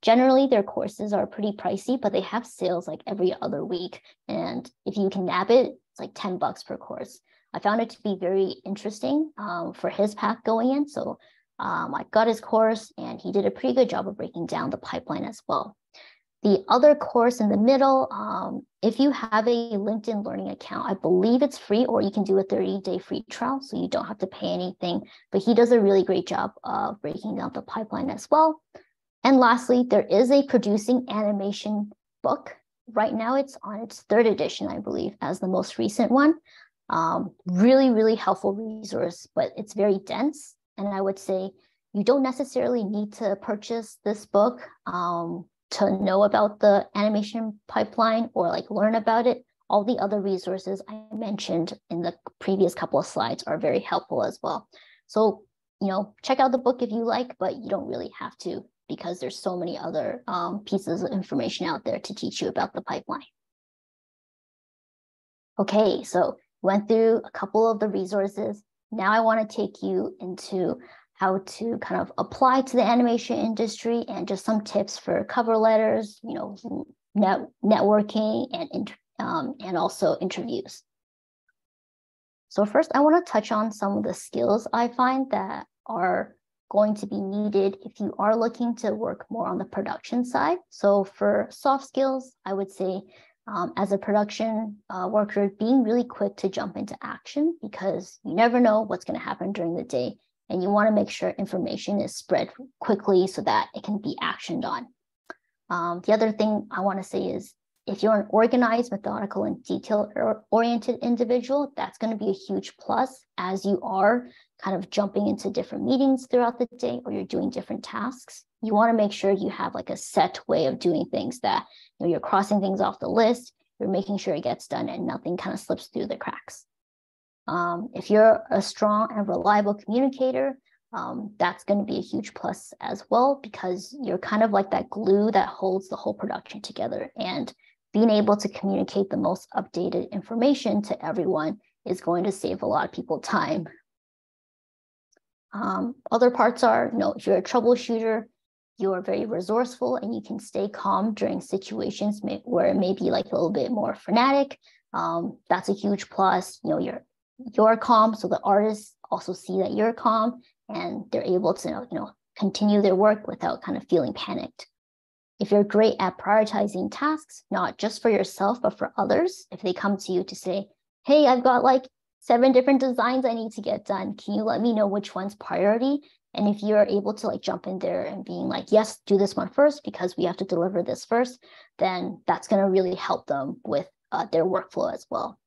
Generally, their courses are pretty pricey, but they have sales every other week. And if you can nab it, it's $10 per course. I found it to be very interesting for his path going in. So I got his course and he did a pretty good job of breaking down the pipeline as well. The other course in the middle, if you have a LinkedIn Learning account, I believe it's free, or you can do a 30-day free trial, so you don't have to pay anything. But he does a really great job of breaking down the pipeline as well. And lastly, there is a producing animation book. Right now, it's on its 3rd edition, I believe, as the most recent one. Really, really helpful resource, but it's very dense. And I would say you don't necessarily need to purchase this book to know about the animation pipeline or like learn about it. All the other resources I mentioned in the previous couple of slides are very helpful as well. So, check out the book if you like, but you don't really have to, because there's so many other pieces of information out there to teach you about the pipeline. Okay, so went through a couple of the resources. Now I want to take you into how to kind of apply to the animation industry and just some tips for cover letters, networking and also interviews. So first, I want to touch on some of the skills I find that are going to be needed if you are looking to work more on the production side. So for soft skills, I would say as a production worker, being really quick to jump into action, because you never know what's going to happen during the day. And you want to make sure information is spread quickly so that it can be actioned on. The other thing I want to say is, if you're an organized, methodical, and detail-oriented individual, that's going to be a huge plus as you are kind of jumping into different meetings throughout the day, or you're doing different tasks. You want to make sure you have like a set way of doing things, that you're crossing things off the list, you're making sure it gets done, and nothing kind of slips through the cracks. If you're a strong and reliable communicator, that's going to be a huge plus as well, because you're kind of like that glue that holds the whole production together. And being able to communicate the most updated information to everyone is going to save a lot of people time. Other parts are, if you're a troubleshooter, you're very resourceful and you can stay calm during situations where it may be like a little bit more frenetic. That's a huge plus. You're calm, so the artists also see that you're calm, and they're able to continue their work without kind of feeling panicked. If you're great at prioritizing tasks, not just for yourself, but for others, if they come to you to say, hey, I've got like 7 different designs I need to get done, can you let me know which one's priority? And if you're able to like jump in there and being like, yes, do this one first because we have to deliver this first, then that's going to really help them with their workflow as well.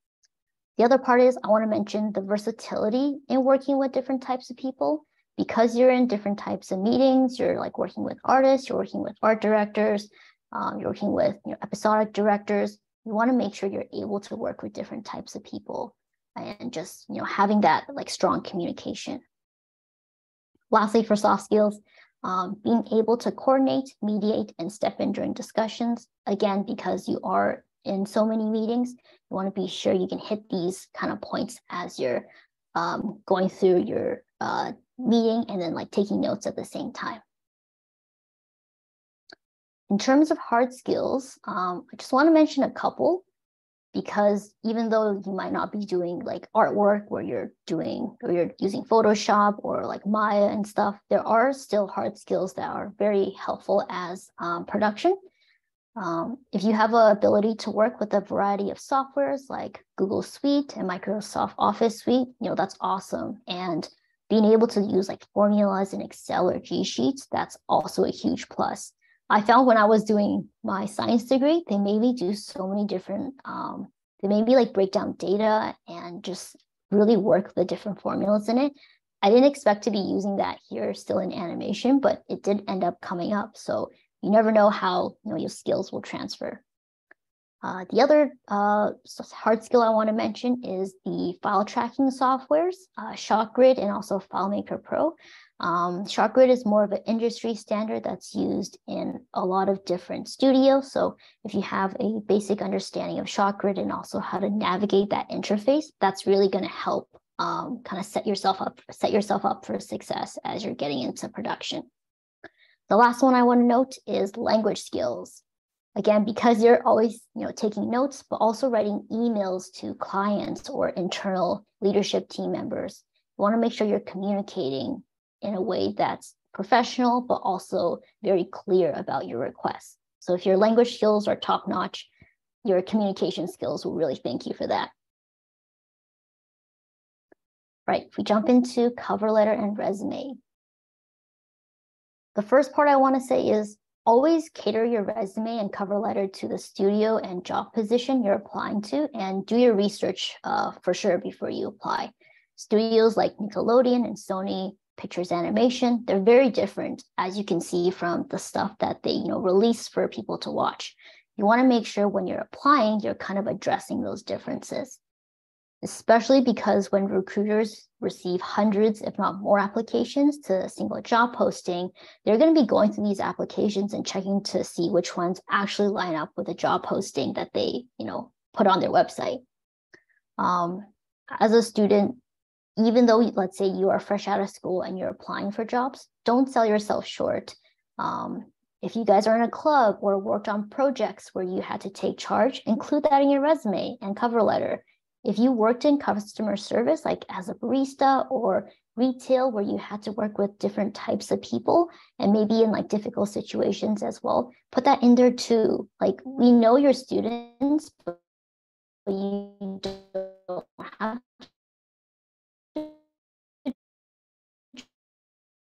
The other part is, I want to mention the versatility in working with different types of people. Because you're in different types of meetings, you're like working with artists, you're working with art directors, you're working with episodic directors. You want to make sure you're able to work with different types of people and just having that like strong communication. Lastly, for soft skills, being able to coordinate, mediate, and step in during discussions. Again, because you are in so many meetings, you want to be sure you can hit these kind of points as you're going through your meeting and then like taking notes at the same time. In terms of hard skills, I just want to mention a couple, because even though you might not be doing like artwork where you're using Photoshop or like Maya and stuff, there are still hard skills that are very helpful as production. If you have an ability to work with a variety of softwares like Google Suite and Microsoft Office Suite, that's awesome. And being able to use like formulas in Excel or G Sheets, that's also a huge plus. I found when I was doing my science degree, they made me do so many different, they made me like break down data and just really work the different formulas in it. I didn't expect to be using that here still in animation, but it did end up coming up. So you never know how your skills will transfer. The other hard skill I want to mention is the file tracking softwares, ShotGrid and also FileMaker Pro. ShotGrid is more of an industry standard that's used in a lot of different studios. So if you have a basic understanding of ShotGrid and also how to navigate that interface, that's really going to help kind of set yourself up for success as you're getting into production. The last one I want to note is language skills. Again, because you're always taking notes, but also writing emails to clients or internal leadership team members. You want to make sure you're communicating in a way that's professional, but also very clear about your requests. So if your language skills are top-notch, your communication skills will really thank you for that. Right, if we jump into cover letter and resume. The first part I want to say is always cater your resume and cover letter to the studio and job position you're applying to, and do your research for sure before you apply. Studios like Nickelodeon and Sony Pictures Animation, they're very different, as you can see from the stuff that they release for people to watch. You want to make sure when you're applying, you're kind of addressing those differences, especially because when recruiters receive hundreds, if not more, applications to a single job posting, they're going to be going through these applications and checking to see which ones actually line up with the job posting that they, put on their website. As a student, even though, let's say you are fresh out of school and you're applying for jobs, don't sell yourself short. If you guys are in a club or worked on projects where you had to take charge, include that in your resume and cover letter. If you worked in customer service, like as a barista or retail, where you had to work with different types of people and maybe in like difficult situations as well, put that in there too. Like, we know your students, but you don't have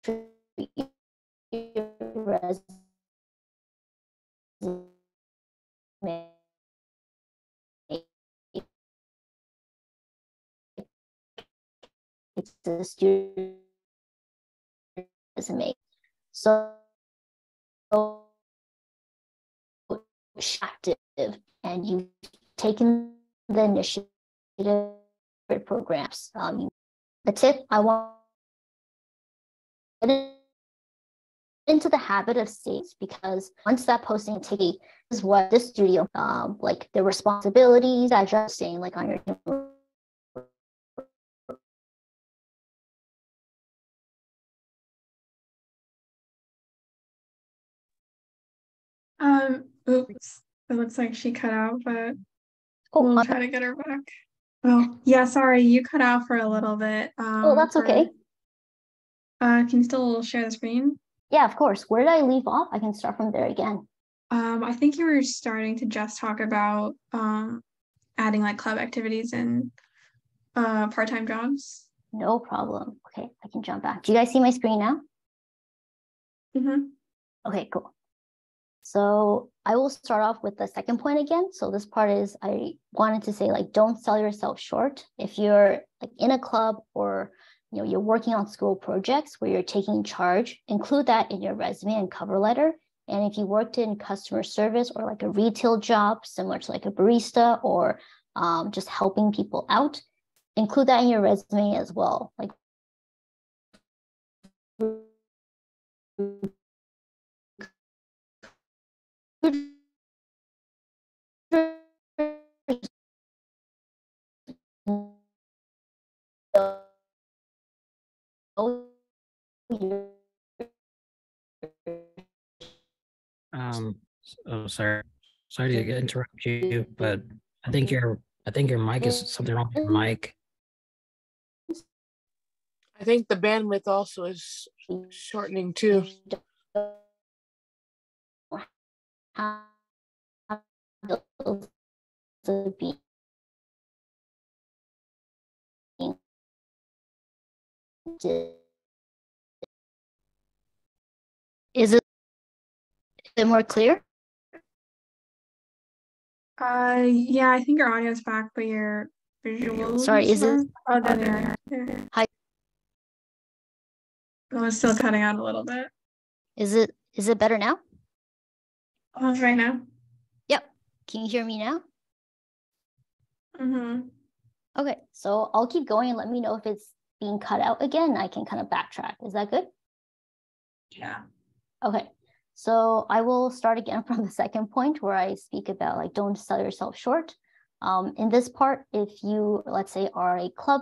to your resume it's a student resume. So active, and you've taken the initiative for programs. The tip I want into the habit of saves, because once that posting take is what this studio like the responsibilities that you're saying like on your Oops, it looks like she cut out, but we'll try to get her back. Oh, yeah, sorry, you cut out for a little bit. That's okay. Can you still share the screen? Yeah, of course. Where did I leave off? I can start from there again. I think you were starting to just talk about adding like club activities and part-time jobs. No problem. Okay, I can jump back. Do you guys see my screen now? Mm-hmm. Okay, cool. So I will start off with the second point again. So this part is, I wanted to say, like, don't sell yourself short. If you're like in a club or you're working on school projects where you're taking charge, include that in your resume and cover letter. And if you worked in customer service or like a retail job, similar to like a barista or just helping people out, include that in your resume as well. Like, sorry to interrupt you, but I think your mic is something wrong with your mic. I think the bandwidth also is shortening too. Is it more clear? Yeah, I think your audio is back, but your visuals. Sorry, is it? Oh, there. Hi. Oh, it's still cutting out a little bit. Is it better now? Oh, right now. Yep. Can you hear me now? Mm-hmm. Okay, so I'll keep going and let me know if it's being cut out again. I can kind of backtrack. Is that good? Yeah. Okay, so I will start again from the second point where I speak about like don't sell yourself short. In this part, if you, let's say, are a club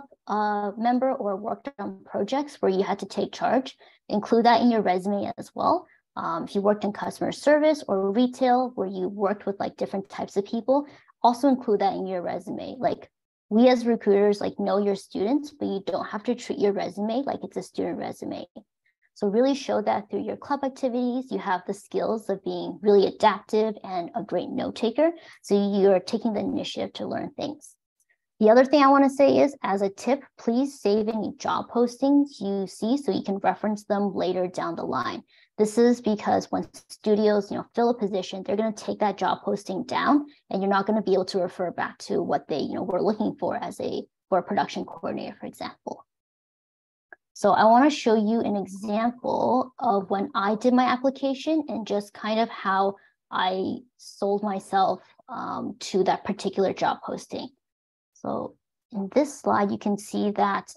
member or worked on projects where you had to take charge, include that in your resume as well. If you worked in customer service or retail where you worked with like different types of people, also include that in your resume. Like, we as recruiters like know your students, but you don't have to treat your resume like it's a student resume. So really show that through your club activities, you have the skills of being really adaptive and a great note taker. So you're taking the initiative to learn things. The other thing I want to say is, as a tip, please save any job postings you see so you can reference them later down the line. This is because when studios, fill a position, they're going to take that job posting down, and you're not going to be able to refer back to what they, were looking for for a production coordinator, for example. So I want to show you an example of when I did my application and just kind of how I sold myself to that particular job posting. So in this slide, you can see that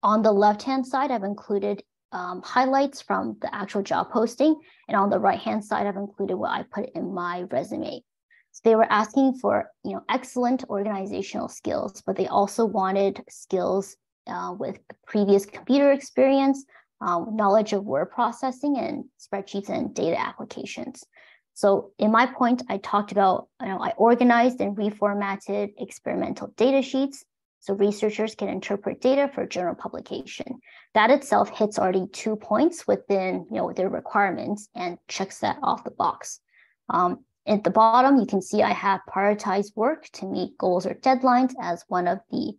on the left-hand side, I've included highlights from the actual job posting. And on the right-hand side, I've included what I put in my resume. So they were asking for, excellent organizational skills, but they also wanted skills with previous computer experience, knowledge of word processing and spreadsheets and data applications. So in my point, I talked about, I organized and reformatted experimental data sheets so researchers can interpret data for journal publication. That itself hits already 2 points within, their requirements and checks that off the box. At the bottom, you can see I have prioritized work to meet goals or deadlines as one of the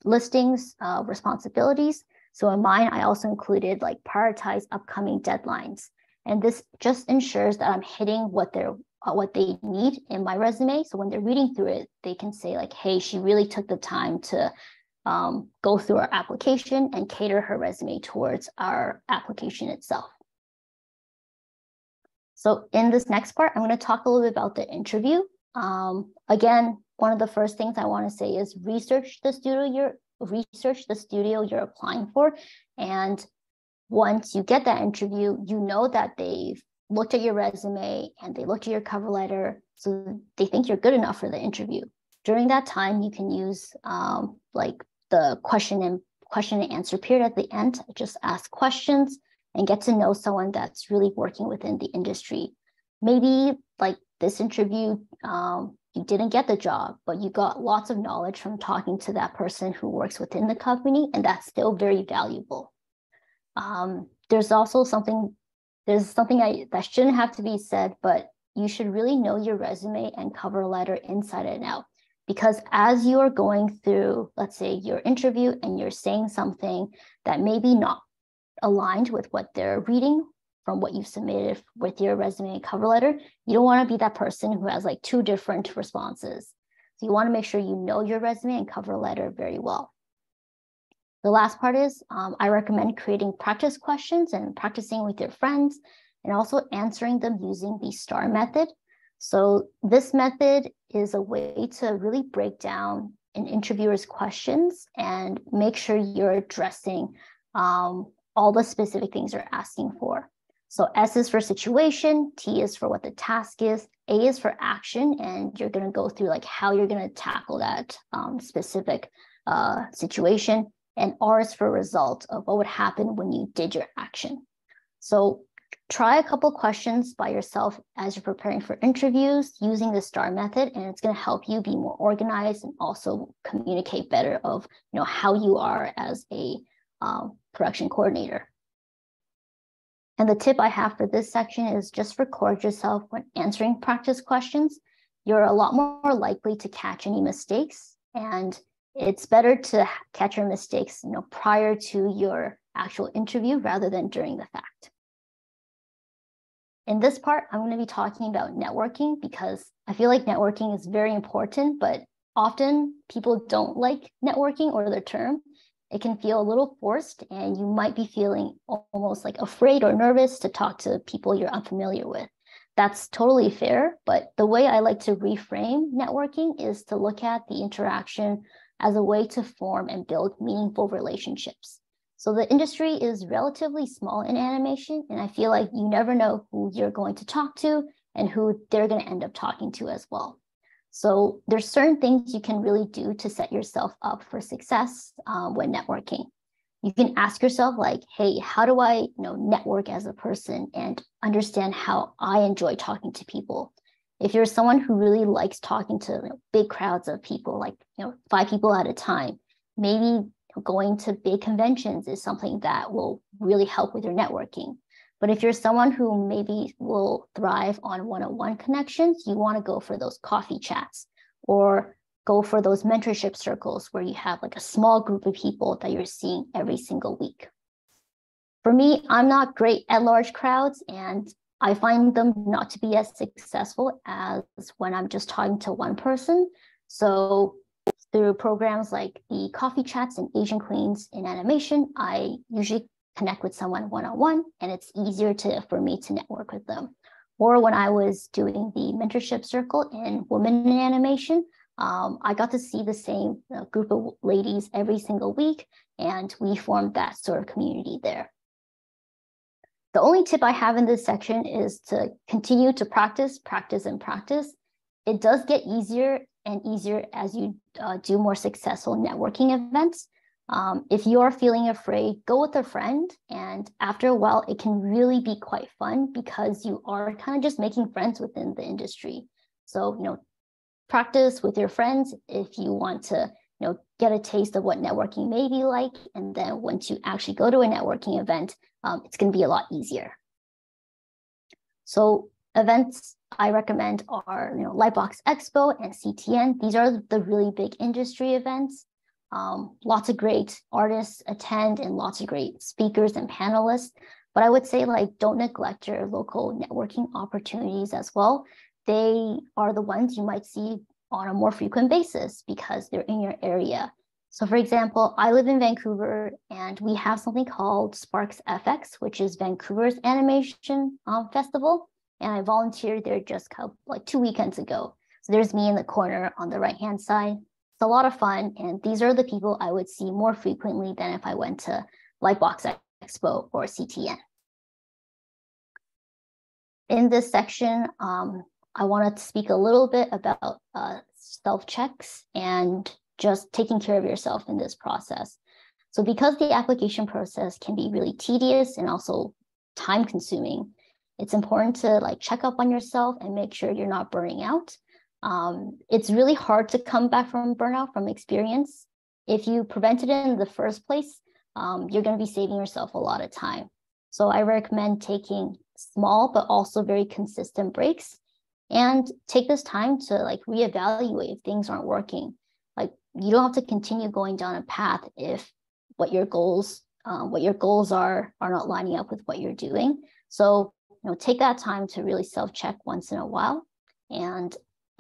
listings responsibilities. So in mine, I also included prioritize upcoming deadlines. And this just ensures that I'm hitting what they need in my resume. So when they're reading through it, they can say hey, she really took the time to go through our application and cater her resume towards our application itself. So in this next part, I'm going to talk a little bit about the interview. Again, one of the first things I want to say is research the studio you're applying for. And once you get that interview, you know that they've looked at your resume and they looked at your cover letter, so they think you're good enough for the interview. During that time, you can use the question and answer period at the end. Just ask questions and get to know someone that's really working within the industry. Maybe this interview, you didn't get the job, but you got lots of knowledge from talking to that person who works within the company, and that's still very valuable. There's something that shouldn't have to be said, but you should really know your resume and cover letter inside and out. Because as you are going through, let's say, your interview and you're saying something that may be not aligned with what they're reading from what you've submitted with your resume and cover letter, you don't want to be that person who has 2 different responses. So you want to make sure you know your resume and cover letter very well. The last part is I recommend creating practice questions and practicing with your friends and also answering them using the STAR method. So this method is a way to really break down an interviewer's questions and make sure you're addressing all the specific things they're asking for. So S is for situation, T is for what the task is, A is for action, and you're going to go through how you're going to tackle that specific situation. And R is for result of what would happen when you did your action. So try a couple questions by yourself as you're preparing for interviews using the STAR method, and it's going to help you be more organized and also communicate better of how you are as a production coordinator. And the tip I have for this section is just record yourself when answering practice questions. You're a lot more likely to catch any mistakes, and it's better to catch your mistakes, prior to your actual interview rather than during the fact. In this part, I'm going to be talking about networking because I feel like networking is very important, but often people don't like networking or the term. It can feel a little forced and you might be feeling almost afraid or nervous to talk to people you're unfamiliar with. That's totally fair, but the way I like to reframe networking is to look at the interaction as a way to form and build meaningful relationships. So the industry is relatively small in animation, and I feel like you never know who you're going to talk to and who they're going to end up talking to as well. So there's certain things you can really do to set yourself up for success when networking. You can ask yourself hey, how do I network as a person and understand how I enjoy talking to people? If you're someone who really likes talking to big crowds of people, 5 people at a time, maybe going to big conventions is something that will really help with your networking. But if you're someone who maybe will thrive on one-on-one connections, you want to go for those coffee chats or go for those mentorship circles where you have like a small group of people that you're seeing every single week. For me, I'm not great at large crowds, and I find them not to be as successful as when I'm just talking to one person. So through programs like the coffee chats and Asian Queens in animation, I usually connect with someone one-on-one, and it's easier for me to network with them. Or when I was doing the mentorship circle in Women in Animation, I got to see the same group of ladies every single week, and we formed that sort of community there. The only tip I have in this section is to continue to practice, practice, and practice. It does get easier and easier as you do more successful networking events. If you are feeling afraid, go with a friend. And after a while, it can really be quite fun because you are kind of just making friends within the industry. So, practice with your friends if you want to, get a taste of what networking may be like. And then once you actually go to a networking event, it's going to be a lot easier. So events I recommend are, Lightbox Expo and CTN. These are the really big industry events. Lots of great artists attend and lots of great speakers and panelists. But I would say, don't neglect your local networking opportunities as well. They are the ones you might see on a more frequent basis because they're in your area. So for example, I live in Vancouver and we have something called Sparks FX, which is Vancouver's animation festival. And I volunteered there just like 2 weekends ago. So there's me in the corner on the right-hand side. It's a lot of fun. And these are the people I would see more frequently than if I went to Lightbox Expo or CTN. In this section, I wanted to speak a little bit about self-checks and just taking care of yourself in this process. So because the application process can be really tedious and also time-consuming, it's important to check up on yourself and make sure you're not burning out. It's really hard to come back from burnout from experience. If you prevent it in the first place, you're going to be saving yourself a lot of time. So I recommend taking small but also very consistent breaks and take this time to reevaluate if things aren't working. You don't have to continue going down a path if what your goals are not lining up with what you're doing. So take that time to really self-check once in a while. And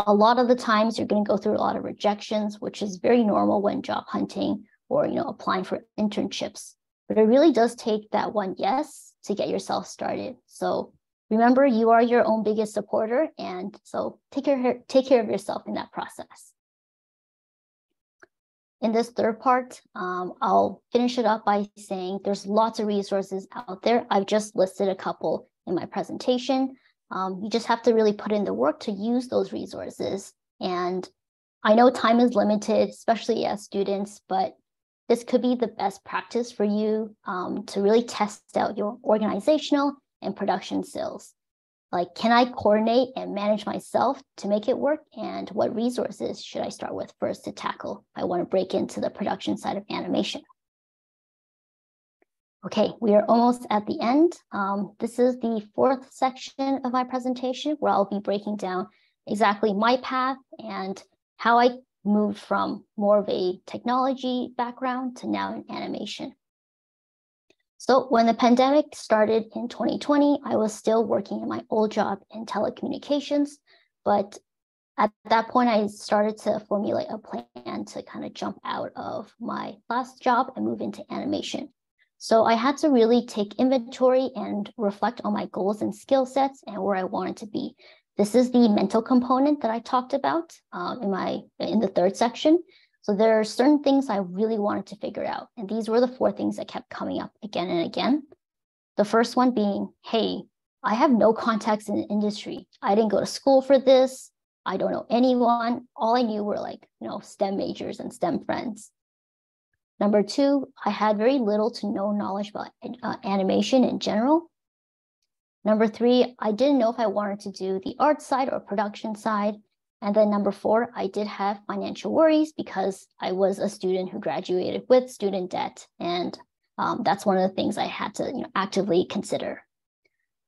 a lot of the times you're going to go through a lot of rejections, which is very normal when job hunting or applying for internships. But it really does take that one yes to get yourself started. So remember, you are your own biggest supporter, and so take care of yourself in that process. In this third part, I'll finish it up by saying there's lots of resources out there. I've just listed a couple in my presentation. You just have to really put in the work to use those resources. And I know time is limited, especially as students, but this could be the best practice for you to really test out your organizational and production skills. Can I coordinate and manage myself to make it work? And what resources should I start with first to tackle if I want to break into the production side of animation? Okay, we are almost at the end. This is the fourth section of my presentation where I'll be breaking down exactly my path and how I moved from more of a technology background to now in animation. So when the pandemic started in 2020, I was still working in my old job in telecommunications, but at that point, I started to formulate a plan to kind of jump out of my last job and move into animation. So I had to really take inventory and reflect on my goals and skill sets and where I wanted to be. This is the mental component that I talked about in the third section. So there are certain things I really wanted to figure out. And these were the 4 things that kept coming up again and again. The first one being, hey, I have no contacts in the industry. I didn't go to school for this. I don't know anyone. All I knew were STEM majors and STEM friends. Number 2, I had very little to no knowledge about animation in general. Number 3, I didn't know if I wanted to do the art side or production side. And then number 4, I did have financial worries because I was a student who graduated with student debt. And that's one of the things I had to actively consider.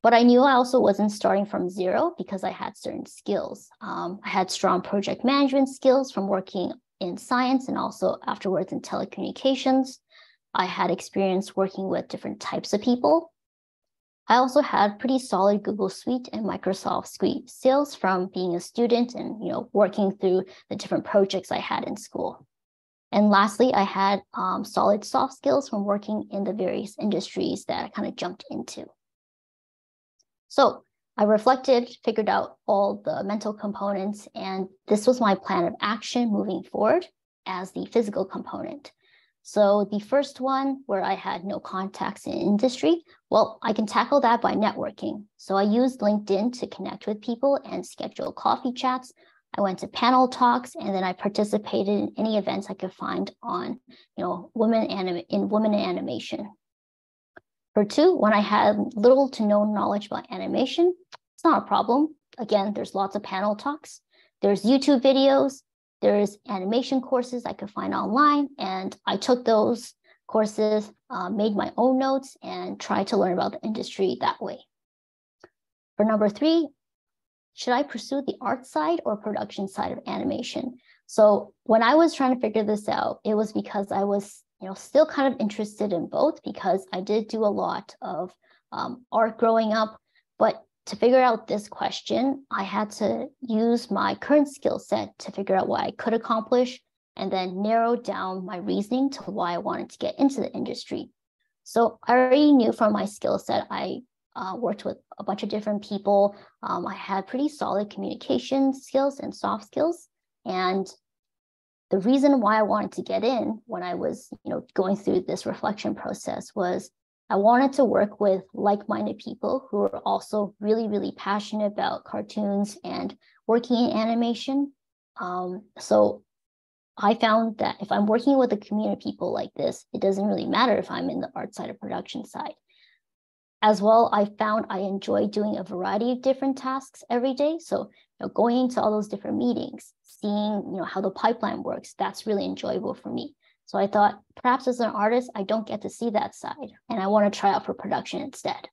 But I knew I also wasn't starting from zero because I had certain skills. I had strong project management skills from working in science and also afterwards in telecommunications. I had experience working with different types of people. I also had pretty solid Google Suite and Microsoft Suite skills from being a student and working through the different projects I had in school. And lastly, I had solid soft skills from working in the various industries that I kind of jumped into. So I reflected, figured out all the mental components, and this was my plan of action moving forward as the physical component. So the first one, where I had no contacts in industry, well, I can tackle that by networking. So I used LinkedIn to connect with people and schedule coffee chats. I went to panel talks, and then I participated in any events I could find on, women in animation. For 2, when I had little to no knowledge about animation, it's not a problem. Again, there's lots of panel talks. There's YouTube videos. There's animation courses I could find online, and I took those courses, made my own notes, and tried to learn about the industry that way. For number 3, should I pursue the art side or production side of animation? So when I was trying to figure this out, it was because I was still kind of interested in both, because I did do a lot of art growing up, but to figure out this question, I had to use my current skill set to figure out what I could accomplish and then narrow down my reasoning to why I wanted to get into the industry. So I already knew from my skill set, I worked with a bunch of different people. I had pretty solid communication skills and soft skills. And the reason why I wanted to get in when I was going through this reflection process was I wanted to work with like-minded people who are also really, really passionate about cartoons and working in animation. So I found that if I'm working with a community of people like this, it doesn't really matter if I'm in the art side or production side. As well, I found I enjoy doing a variety of different tasks every day. So going into all those different meetings, seeing how the pipeline works, that's really enjoyable for me. So I thought, perhaps as an artist, I don't get to see that side, and I want to try out for production instead.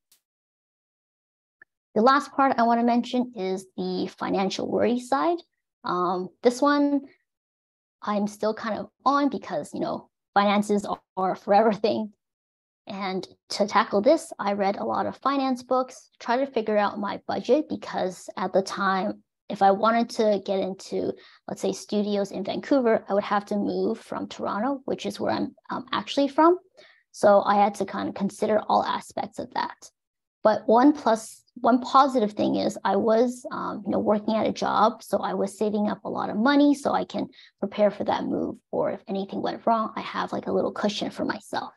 The last part I want to mention is the financial worry side. This one I'm still kind of on because, finances are a forever thing. And to tackle this, I read a lot of finance books, try to figure out my budget, because at the time, if I wanted to get into, let's say, studios in Vancouver, I would have to move from Toronto, which is where I'm actually from. So I had to kind of consider all aspects of that. But one positive thing is I was, working at a job, so I was saving up a lot of money so I can prepare for that move. Or if anything went wrong, I have like a little cushion for myself.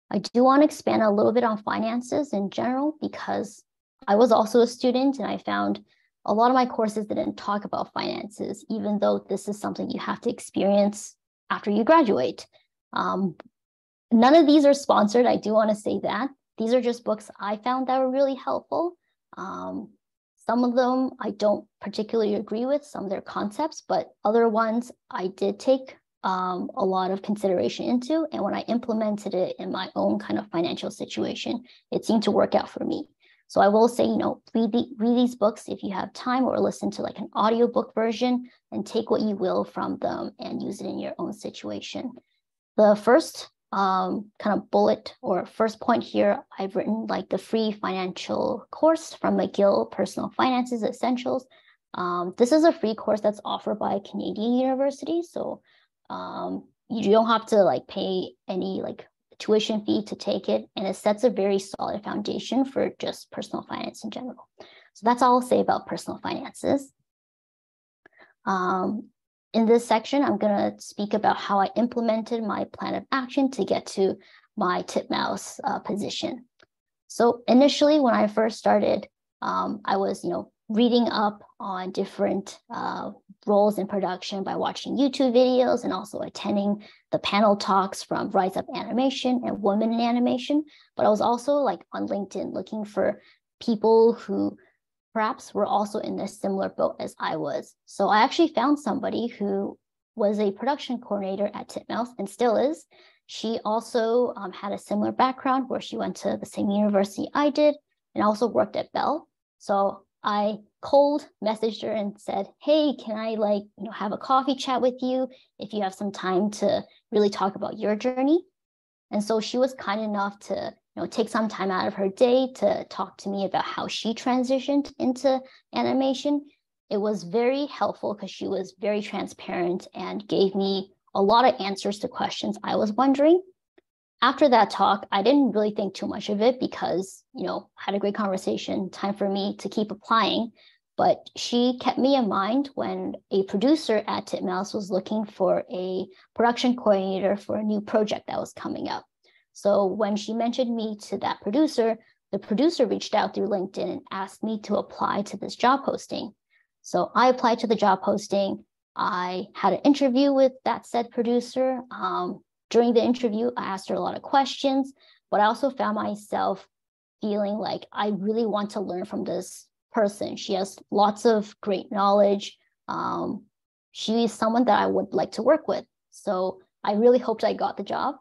I do want to expand a little bit on finances in general, because I was also a student and I found a lot of my courses didn't talk about finances, even though this is something you have to experience after you graduate. None of these are sponsored. I do want to say that. These are just books I found that were really helpful. Some of them I don't particularly agree with, some of their concepts, but other ones I did take a lot of consideration into. And when I implemented it in my own kind of financial situation, it seemed to work out for me. So I will say, read these books if you have time, or listen to like an audiobook version and take what you will from them and use it in your own situation. The first kind of bullet or first point here, I've written like the free financial course from McGill Personal Finances Essentials. This is a free course that's offered by a Canadian university. So you don't have to like pay any like tuition fee to take it, and it sets a very solid foundation for just personal finance in general. So that's all I'll say about personal finances. In this section, I'm going to speak about how I implemented my plan of action to get to my Titmouse position. So initially, when I first started, I was, reading up on different roles in production by watching YouTube videos and also attending the panel talks from Rise Up Animation and Women in Animation. But I was also like on LinkedIn looking for people who perhaps were also in this similar boat as I was. So I actually found somebody who was a production coordinator at Titmouse and still is. She also had a similar background where she went to the same university I did and also worked at Bell. So I cold messaged her and said, hey, can I have a coffee chat with you if you have some time to really talk about your journey? And so she was kind enough to take some time out of her day to talk to me about how she transitioned into animation. It was very helpful because she was very transparent and gave me a lot of answers to questions I was wondering. After that talk, I didn't really think too much of it because, had a great conversation, time for me to keep applying. But she kept me in mind when a producer at Titmouse was looking for a production coordinator for a new project that was coming up. So when she mentioned me to that producer, the producer reached out through LinkedIn and asked me to apply to this job posting. So I applied to the job posting. I had an interview with that said producer. During the interview, I asked her a lot of questions, but I also found myself feeling like I really want to learn from this person. She has lots of great knowledge. She is someone that I would like to work with. So I really hoped I got the job.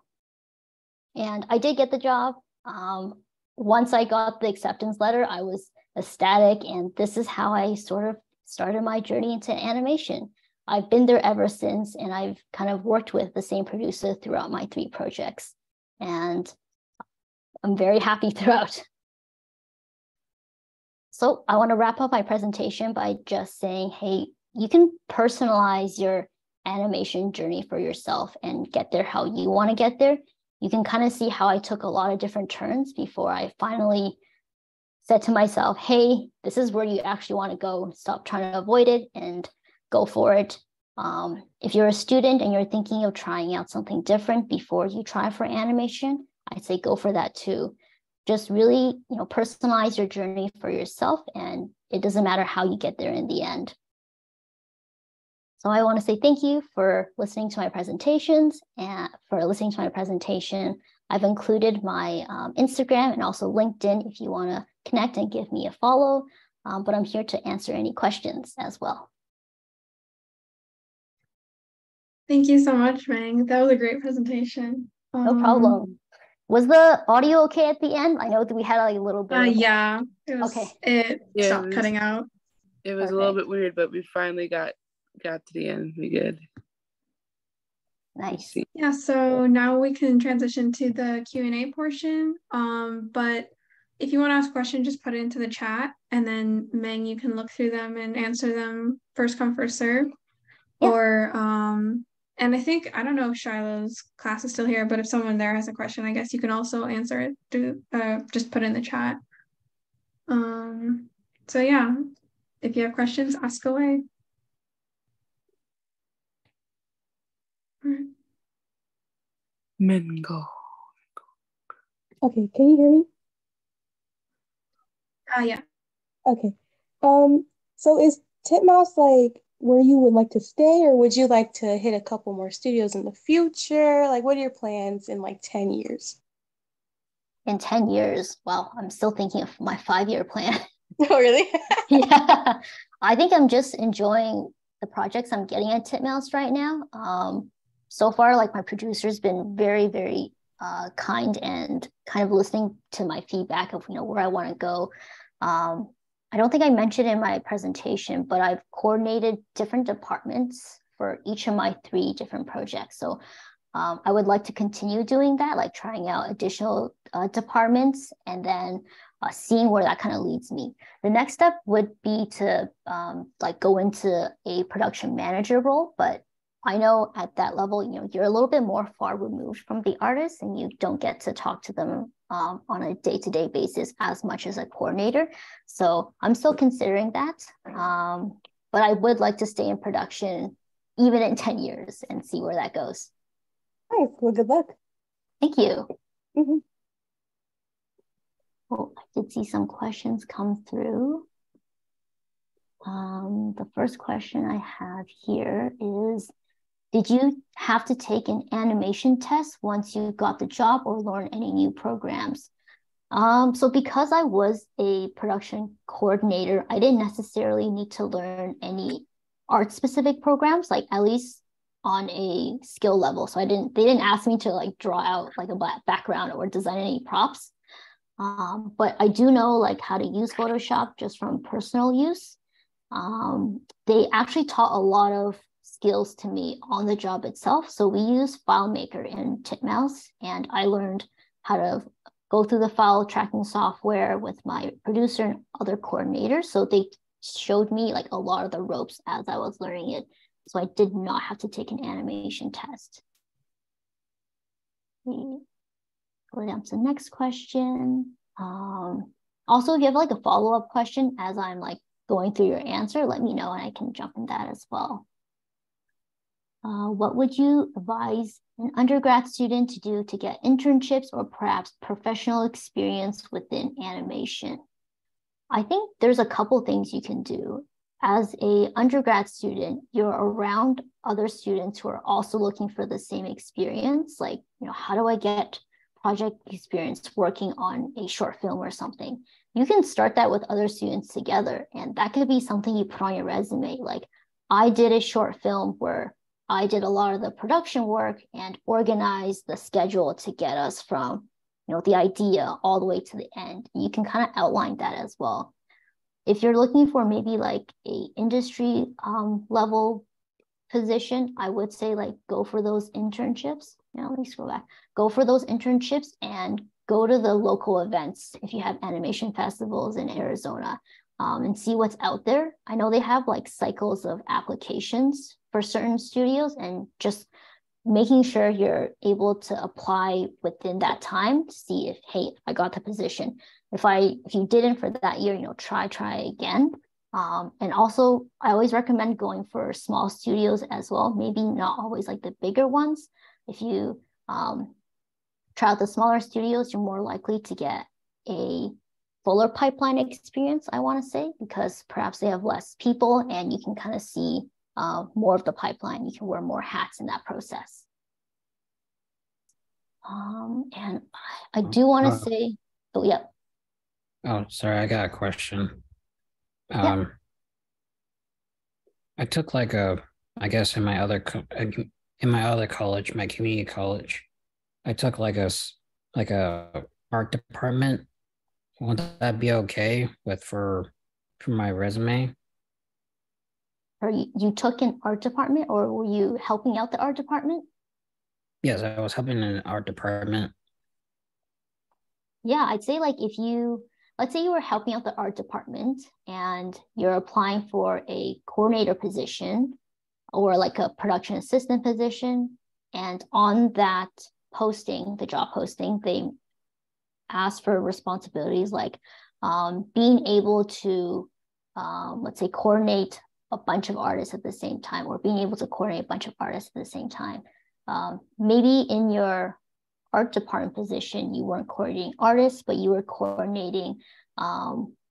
And I did get the job. Once I got the acceptance letter, I was ecstatic. And this is how I sort of started my journey into animation. I've been there ever since, and I've kind of worked with the same producer throughout my 3 projects. And I'm very happy throughout. So I want to wrap up my presentation by just saying, hey, you can personalize your animation journey for yourself and get there how you want to get there. You can kind of see how I took a lot of different turns before I finally said to myself, hey, this is where you actually want to go. Stop trying to avoid it and go for it. If you're a student and you're thinking of trying out something different before you try for animation, I'd say go for that too. Just really, personalize your journey for yourself, and it doesn't matter how you get there in the end. So I want to say thank you for listening to my presentations and for listening to my presentation. I've included my Instagram and also LinkedIn if you want to connect and give me a follow, but I'm here to answer any questions as well. Thank you so much, Meng. That was a great presentation. No problem. Was the audio okay at the end? I know that we had a little bit. Yeah, it was, okay. It stopped cutting out. It was a little bit weird, but we finally got to the end. We good. Nice. Yeah, so now we can transition to the Q&A portion. But if you want to ask a question, just put it into the chat, and then Meng, you can look through them and answer them first come, first serve. Yeah. Or and I think, I don't know if Shiloh's class is still here, but if someone there has a question, I guess you can also answer it through, just put it in the chat. So yeah, if you have questions, ask away. Mingo. Okay, can you hear me? Yeah. Okay. So is Titmouse like where you would like to stay, or would you like to hit a couple more studios in the future? Like, what are your plans in like 10 years? In 10 years, well, I'm still thinking of my 5-year plan. Oh, really? Yeah, I think I'm just enjoying the projects I'm getting at Titmouse right now. So far, like, my producer's been very, very kind and kind of listening to my feedback of, where I want to go. I don't think I mentioned in my presentation, but I've coordinated different departments for each of my 3 different projects. So I would like to continue doing that, like trying out additional departments and then seeing where that kind of leads me. The next step would be to go into a production manager role, but I know at that level, you're a little bit more far removed from the artists and you don't get to talk to them on a day-to-day basis as much as a coordinator. So I'm still considering that, but I would like to stay in production even in 10 years and see where that goes. Nice. Well, good luck. Thank you. Mm-hmm. Oh, I did see some questions come through. The first question I have here is, did you have to take an animation test once you got the job or learn any new programs? So because I was a production coordinator, I didn't necessarily need to learn any art-specific programs, like at least on a skill level. So they didn't ask me to like draw out like a black background or design any props. But I do know like how to use Photoshop just from personal use. They actually taught a lot of skills to me on the job itself. So we use FileMaker in Titmouse, and I learned how to go through the file tracking software with my producer and other coordinators. So they showed me like a lot of the ropes as I was learning it. So I did not have to take an animation test. Okay. Go down to the next question. Also, if you have like a follow-up question as I'm like going through your answer, let me know and I can jump in that as well. What would you advise an undergrad student to do to get internships or perhaps professional experience within animation? I think there's a couple things you can do. As an undergrad student, you're around other students who are also looking for the same experience. Like, how do I get project experience working on a short film or something? You can start that with other students together. And that could be something you put on your resume. Like, I did a short film where I did a lot of the production work and organized the schedule to get us from, the idea all the way to the end. You can kind of outline that as well. If you're looking for maybe like a industry level position, I would say like go for those internships. Let me scroll back. Go for those internships and go to the local events if you have animation festivals in Arizona, and see what's out there. I know they have like cycles of applications for certain studios, and just making sure you're able to apply within that time to see if, hey, I got the position. If you didn't for that year, try again. And also, I always recommend going for small studios as well. Maybe not always like the bigger ones. If you try out the smaller studios, you're more likely to get a fuller pipeline experience, I want to say, because perhaps they have less people and you can kind of see more of the pipeline. You can wear more hats in that process. And I do want to say, oh, yeah. Oh, sorry, I got a question. Yeah. I took like I guess in my other college, my community college, I took like a art department. Would that be okay for my resume? Or you took an art department, or were you helping out the art department? Yes, I was helping in an art department. Yeah, I'd say like let's say you were helping out the art department and you're applying for a coordinator position or like a production assistant position. And on that posting, the job posting, they ask for responsibilities like being able to, let's say, coordinate a bunch of artists at the same time, or being able to coordinate a bunch of artists at the same time. Maybe in your art department position, you weren't coordinating artists, but you were coordinating,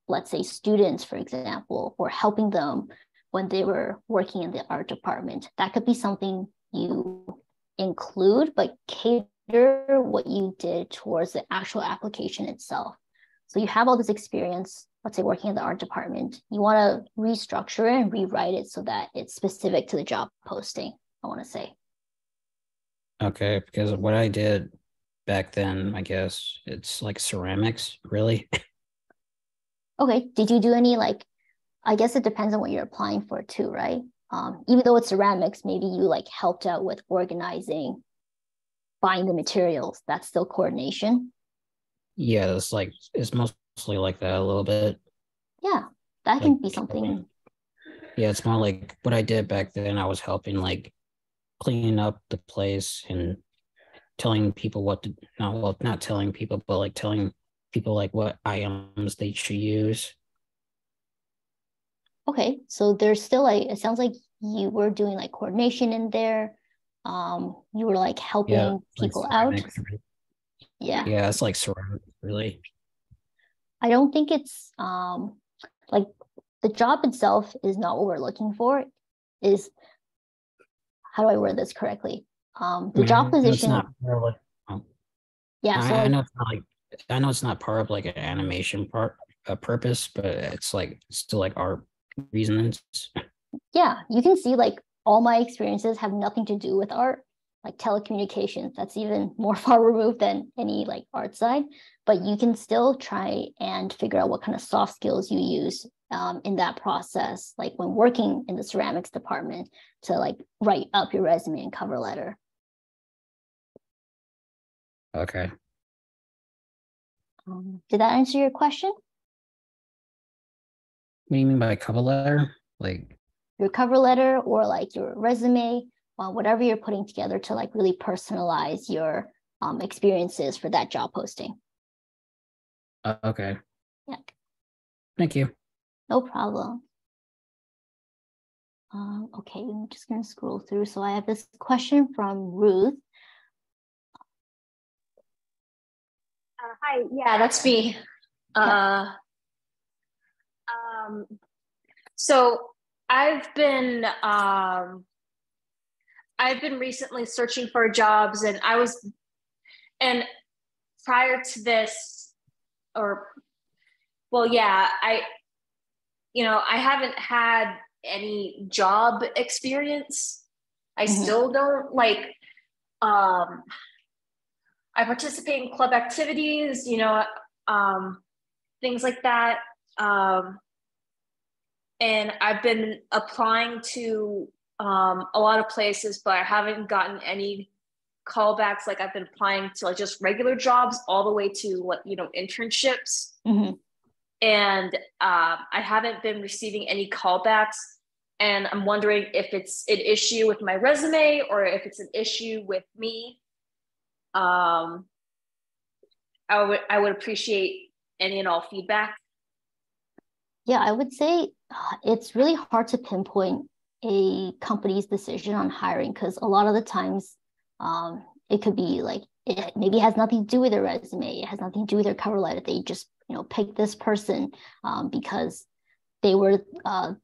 let's say, students, for example, or helping them when they were working in the art department. That could be something you include, but cater what you did towards the actual application itself. So you have all this experience, let's say, working in the art department. You want to restructure it and rewrite it so that it's specific to the job posting, I want to say. Okay, because what I did back then, I guess it's like ceramics, really. Okay, did you do any like, I guess it depends on what you're applying for too, right? Even though it's ceramics, maybe you like helped out with organizing, buying the materials. That's still coordination. Yeah, it's mostly like that a little bit. Yeah, that can be something. Yeah, it's more like what I did back then. I was helping like cleaning up the place and telling people what to not telling people, but like telling people like what items they should use. Okay, so there's still like, it sounds like you were doing like coordination in there. You were like helping people out. Yeah, it's like ceramics, really. I don't think it's like the job itself is not what we're looking for. Is, how do I word this correctly? The job position. It's not really, Yeah, so I like, know it's not like I know it's not part of like an animation part purpose, but it's like still like art reasons. Yeah, you can see like all my experiences have nothing to do with art, like telecommunications. That's even more far removed than any like art side. But you can still try and figure out what kind of soft skills you use in that process, like when working in the ceramics department to like write up your resume and cover letter. Okay. Did that answer your question? What do you mean by cover letter? Like, Your cover letter or like your resume, whatever you're putting together to like really personalize your experiences for that job posting. okay. Yeah. Thank you. No problem. Okay, I'm just going to scroll through. So I have this question from Ruth. Hi, yeah, that's me. So I've been recently searching for jobs, and prior to this, I haven't had any job experience. I still don't like. I participate in club activities, things like that. And I've been applying to a lot of places, but I haven't gotten any callbacks. Like I've been applying to like just regular jobs all the way to like, internships. Mm-hmm. And I haven't been receiving any callbacks. And I'm wondering if it's an issue with my resume or if it's an issue with me. I would appreciate any and all feedback. Yeah, I would say it's really hard to pinpoint a company's decision on hiring because a lot of the times it could be like it maybe has nothing to do with their resume. It has nothing to do with their cover letter. They just pick this person because they were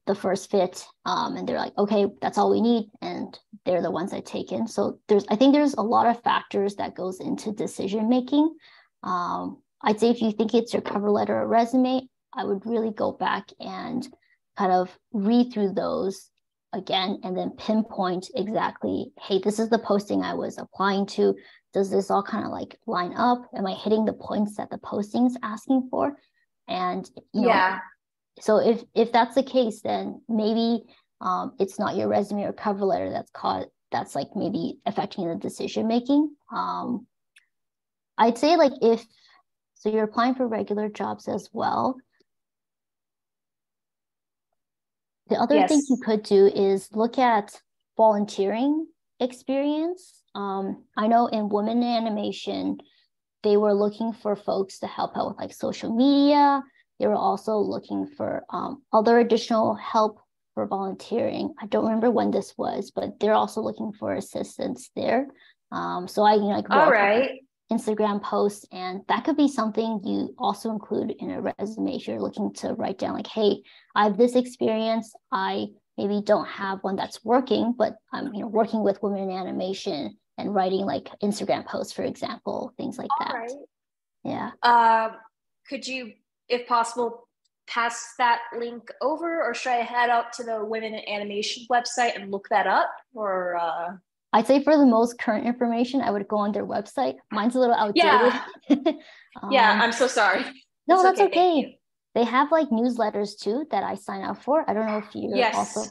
the first fit and they're like, okay, that's all we need, and they're the ones that take in. So I think there's a lot of factors that goes into decision making. I'd say if you think it's your cover letter or resume, I would really go back and kind of read through those again and then pinpoint exactly, hey, this is the posting I was applying to. Does this all kind of like line up? Am I hitting the points that the posting's asking for? And so if that's the case, then maybe it's not your resume or cover letter that's like maybe affecting the decision making. I'd say like so you're applying for regular jobs as well. The other thing you could do is look at volunteering experience. I know in Women in Animation, they were looking for folks to help out with like social media. They were also looking for other additional help for volunteering. I don't remember when this was, but they're also looking for assistance there. So I wrote Instagram posts, and that could be something you also include in a resume if you're looking to write down like, hey, I have this experience. I maybe don't have one that's working, but I'm working with Women in Animation and writing like Instagram posts, for example, things like that. Right. Yeah. Could you, if possible, pass that link over, or should I head out to the Women in Animation website and look that up? Or I'd say for the most current information, I would go on their website. Mine's a little outdated. Yeah, I'm so sorry. No, that's okay. They have like newsletters too that I sign up for. I don't know if you're also.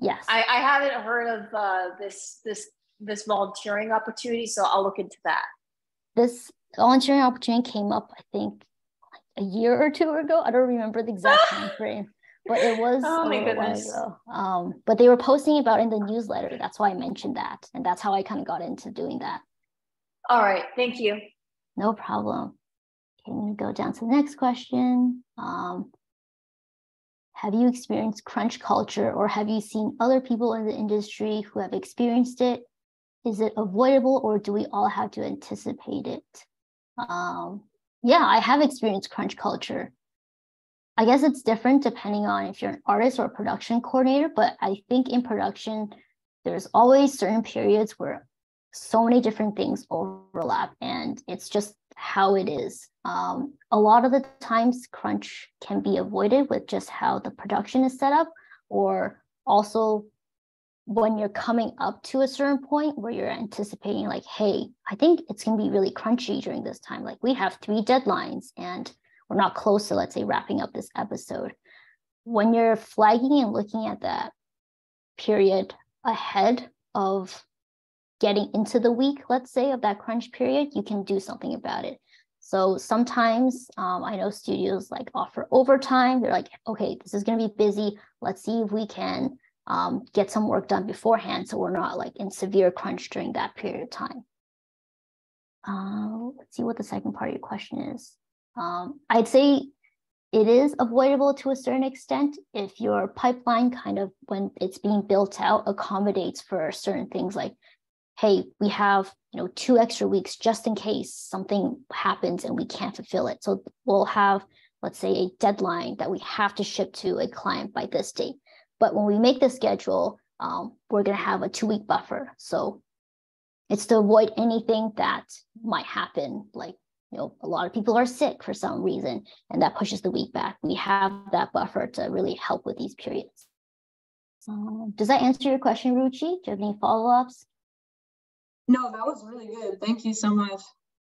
Yes. I haven't heard of this volunteering opportunity, so I'll look into that. This volunteering opportunity came up, I think, like a year or two ago. I don't remember the exact time frame, but it was a little while ago. But they were posting about it in the newsletter. That's why I mentioned that, and that's how I kind of got into doing that. All right, thank you. No problem. Can we go down to the next question? Have you experienced crunch culture, or have you seen other people in the industry who have experienced it? Is it avoidable, or do we all have to anticipate it? Yeah, I have experienced crunch culture. I guess it's different depending on if you're an artist or a production coordinator, but I think in production, there's always certain periods where so many different things overlap, and it's just how it is. A lot of the times crunch can be avoided with just how the production is set up, or also when you're coming up to a certain point where you're anticipating like, hey, I think it's gonna be really crunchy during this time. Like we have 3 deadlines and we're not close to, let's say, wrapping up this episode. When you're flagging and looking at that period ahead of getting into the week, let's say, of that crunch period, you can do something about it. So sometimes I know studios like offer overtime. They're like, okay, this is going to be busy. Let's see if we can get some work done beforehand so we're not like in severe crunch during that period of time. Let's see what the second part of your question is. I'd say it is avoidable to a certain extent if your pipeline kind of, when it's being built out, accommodates for certain things like, hey, we have 2 extra weeks just in case something happens and we can't fulfill it. So we'll have, let's say, a deadline that we have to ship to a client by this date. But when we make the schedule, we're going to have a 2-week buffer. So it's to avoid anything that might happen, like a lot of people are sick for some reason, and that pushes the week back. We have that buffer to really help with these periods. Does that answer your question, Ruchi? Do you have any follow-ups? No, that was really good. Thank you so much.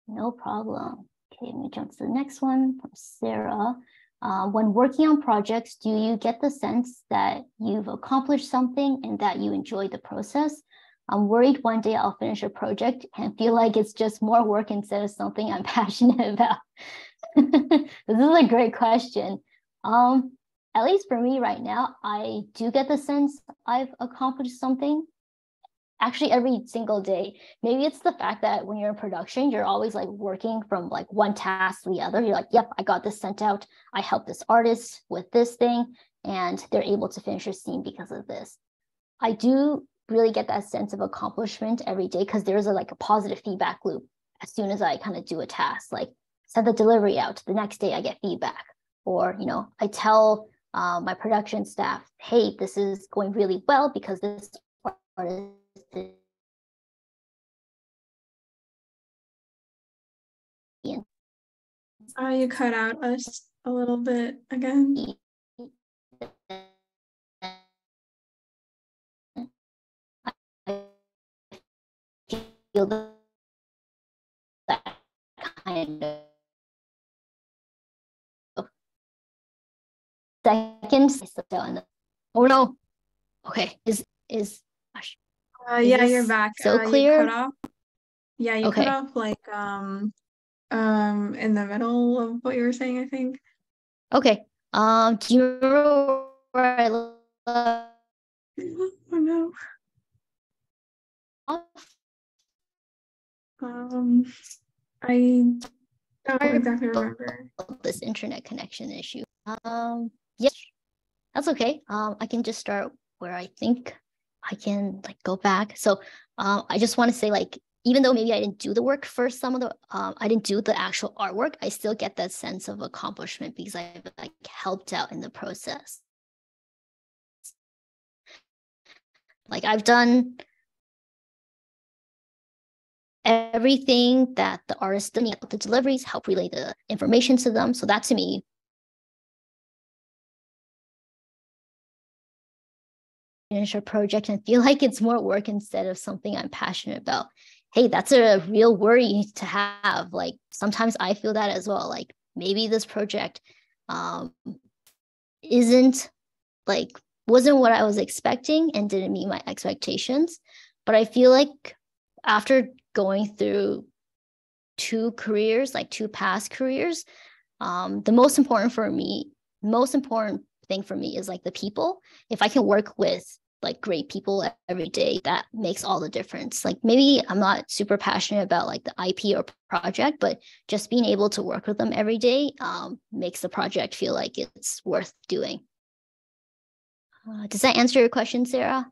No problem. Okay, let me jump to the next one from Sarah. When working on projects, do you get the sense that you've accomplished something and that you enjoy the process? I'm worried one day I'll finish a project and feel like it's just more work instead of something I'm passionate about. This is a great question. At least for me right now, I do get the sense I've accomplished something. Actually, every single day. Maybe it's the fact that when you're in production, you're always like working from like one task to the other. You're like, yep, I got this sent out. I helped this artist with this thing, and they're able to finish a scene because of this. I do really get that sense of accomplishment every day because there's a positive feedback loop as soon as I kind of do a task, like send the delivery out. The next day I get feedback, or I tell my production staff, hey, this is going really well because this artist is You cut out us a little bit again. Feel that kind of seconds. Oh no. Okay. Is yeah, you're back. So clear. You cut off. Yeah, you cut off like in the middle of what you were saying, I think. Okay. Do you remember where I left? Oh no. I don't exactly remember this internet connection issue. Yes, that's okay. I can just start where I think I can go back. So I just want to say even though maybe I didn't do the work for some of the, I didn't do the actual artwork, I still get that sense of accomplishment because I've helped out in the process. I've done everything that the artist did, the deliveries, help relay the information to them. So that to me, finish a project and feel like it's more work instead of something I'm passionate about. Hey, that's a real worry to have. Sometimes I feel that as well. Maybe this project wasn't what I was expecting and didn't meet my expectations. But I feel like after going through two past careers, the most important thing for me is the people. If I can work with great people every day, that makes all the difference. Maybe I'm not super passionate about the IP or project, but just being able to work with them every day makes the project feel like it's worth doing. Does that answer your question, Sarah?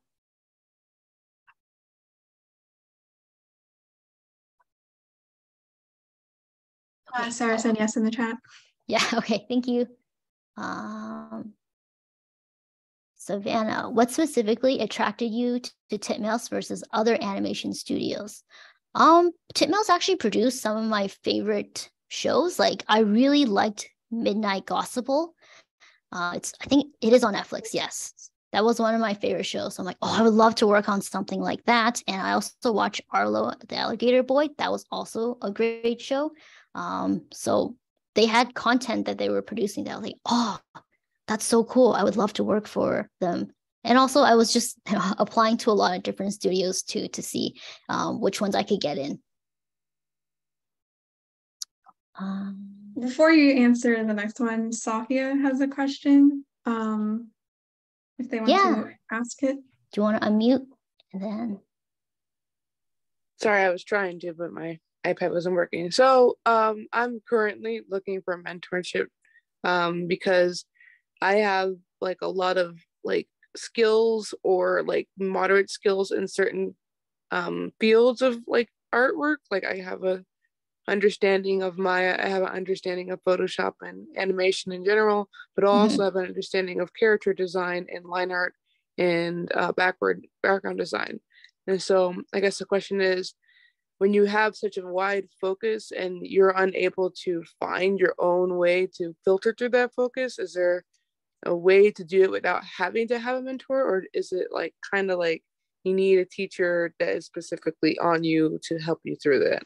Sarah said yes in the chat. Yeah, okay, thank you. Savannah, what specifically attracted you to Titmouse versus other animation studios? Titmouse actually produced some of my favorite shows. Like I really liked Midnight Gospel. I think it is on Netflix. Yes, that was one of my favorite shows. So I'm like, oh, I would love to work on something like that. And I also watched Arlo the Alligator Boy. That was also a great show. So they had content that they were producing that I was like, oh, that's so cool. I would love to work for them. And also, I was just applying to a lot of different studios too to see which ones I could get in. Before you answer the next one, Sophia has a question. If they want to ask it. Do you want to unmute? And then. Sorry, I was trying to, but my iPad wasn't working. So I'm currently looking for mentorship because I have like a lot of like skills or like moderate skills in certain fields of like artwork. Like I have a understanding of Maya, I have an understanding of Photoshop and animation in general, but I also have an understanding of character design and line art and background design. And so I guess the question is, when you have such a wide focus and you're unable to find your own way to filter through that focus, is there a way to do it without having to have a mentor? Or is it like kind of like you need a teacher that is specifically on you to help you through that?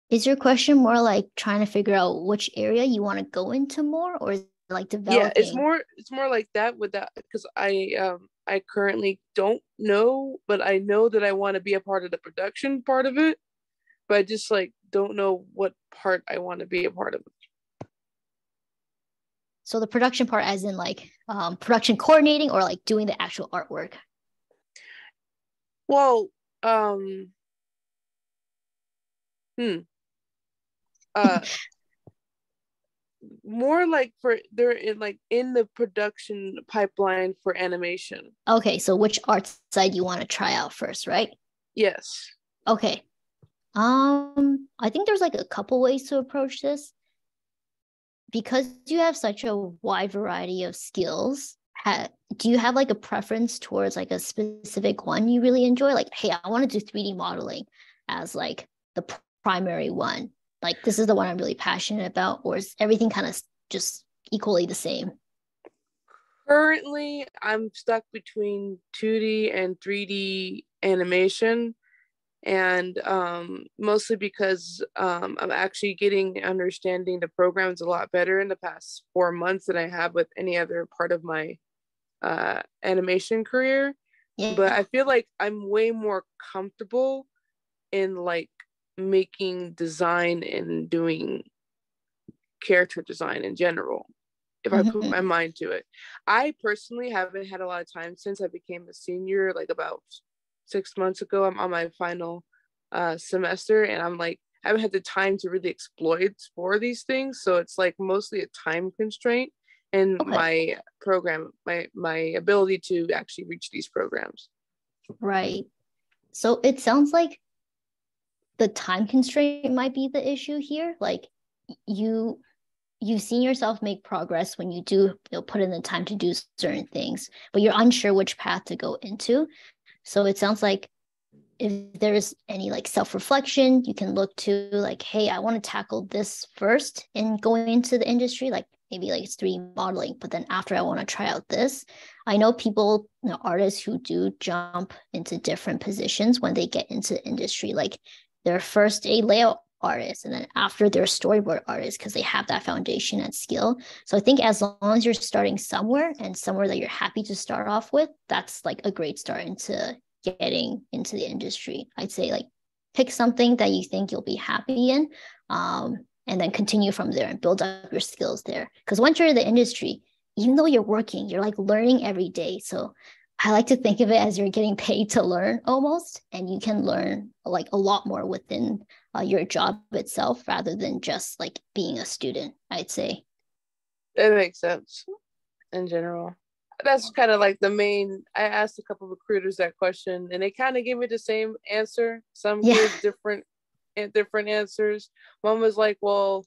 Is your question more like trying to figure out which area you want to go into more, or is it like developing? Yeah, it's more like that with that, because I currently don't know, but I know that I want to be a part of the production part of it, but I just like don't know what part I want to be a part of. So the production part as in like production coordinating, or like doing the actual artwork? Well, more like for they're in the production pipeline for animation. Okay, so which art side you want to try out first, right? Yes. Okay. I think there's like a couple ways to approach this. Because you have such a wide variety of skills, do you have like a preference towards like a specific one you really enjoy? Like, hey, I want to do 3D modeling as like the primary one. Like, this is the one I'm really passionate about, or is everything kind of just equally the same? Currently, I'm stuck between 2D and 3D animation, and mostly because I'm actually understanding the programs a lot better in the past 4 months than I have with any other part of my animation career. Yeah. But I feel like I'm way more comfortable in like making design and doing character design in general if I put my mind to it. I personally haven't had a lot of time since I became a senior, like about 6 months ago. I'm on my final semester, and I'm like, I haven't had the time to really explore these things. So it's like mostly a time constraint in my program, my ability to actually reach these programs. Right. So it sounds like the time constraint might be the issue here. Like you've seen yourself make progress when you do put in the time to do certain things, but you're unsure which path to go into. So it sounds like if there's any like self-reflection, you can look to like, hey, I want to tackle this first and going into the industry, like maybe like it's 3D modeling, but then after I want to try out this. I know people, artists who do jump into different positions when they get into the industry, like they're first a layout artist and then after they're a storyboard artist because they have that foundation and skill. So I think as long as you're starting somewhere and somewhere that you're happy to start off with, that's like a great start into getting into the industry. I'd say like pick something that you think you'll be happy in, and then continue from there and build up your skills there. Because once you're in the industry, even though you're working, you're like learning every day. So I like to think of it as you're getting paid to learn almost, and you can learn like a lot more within your job itself rather than just like being a student, I'd say. That makes sense in general. That's kind of like the main. I asked a couple of recruiters that question, and they kind of gave me the same answer. Some gave different answers. One was like, well,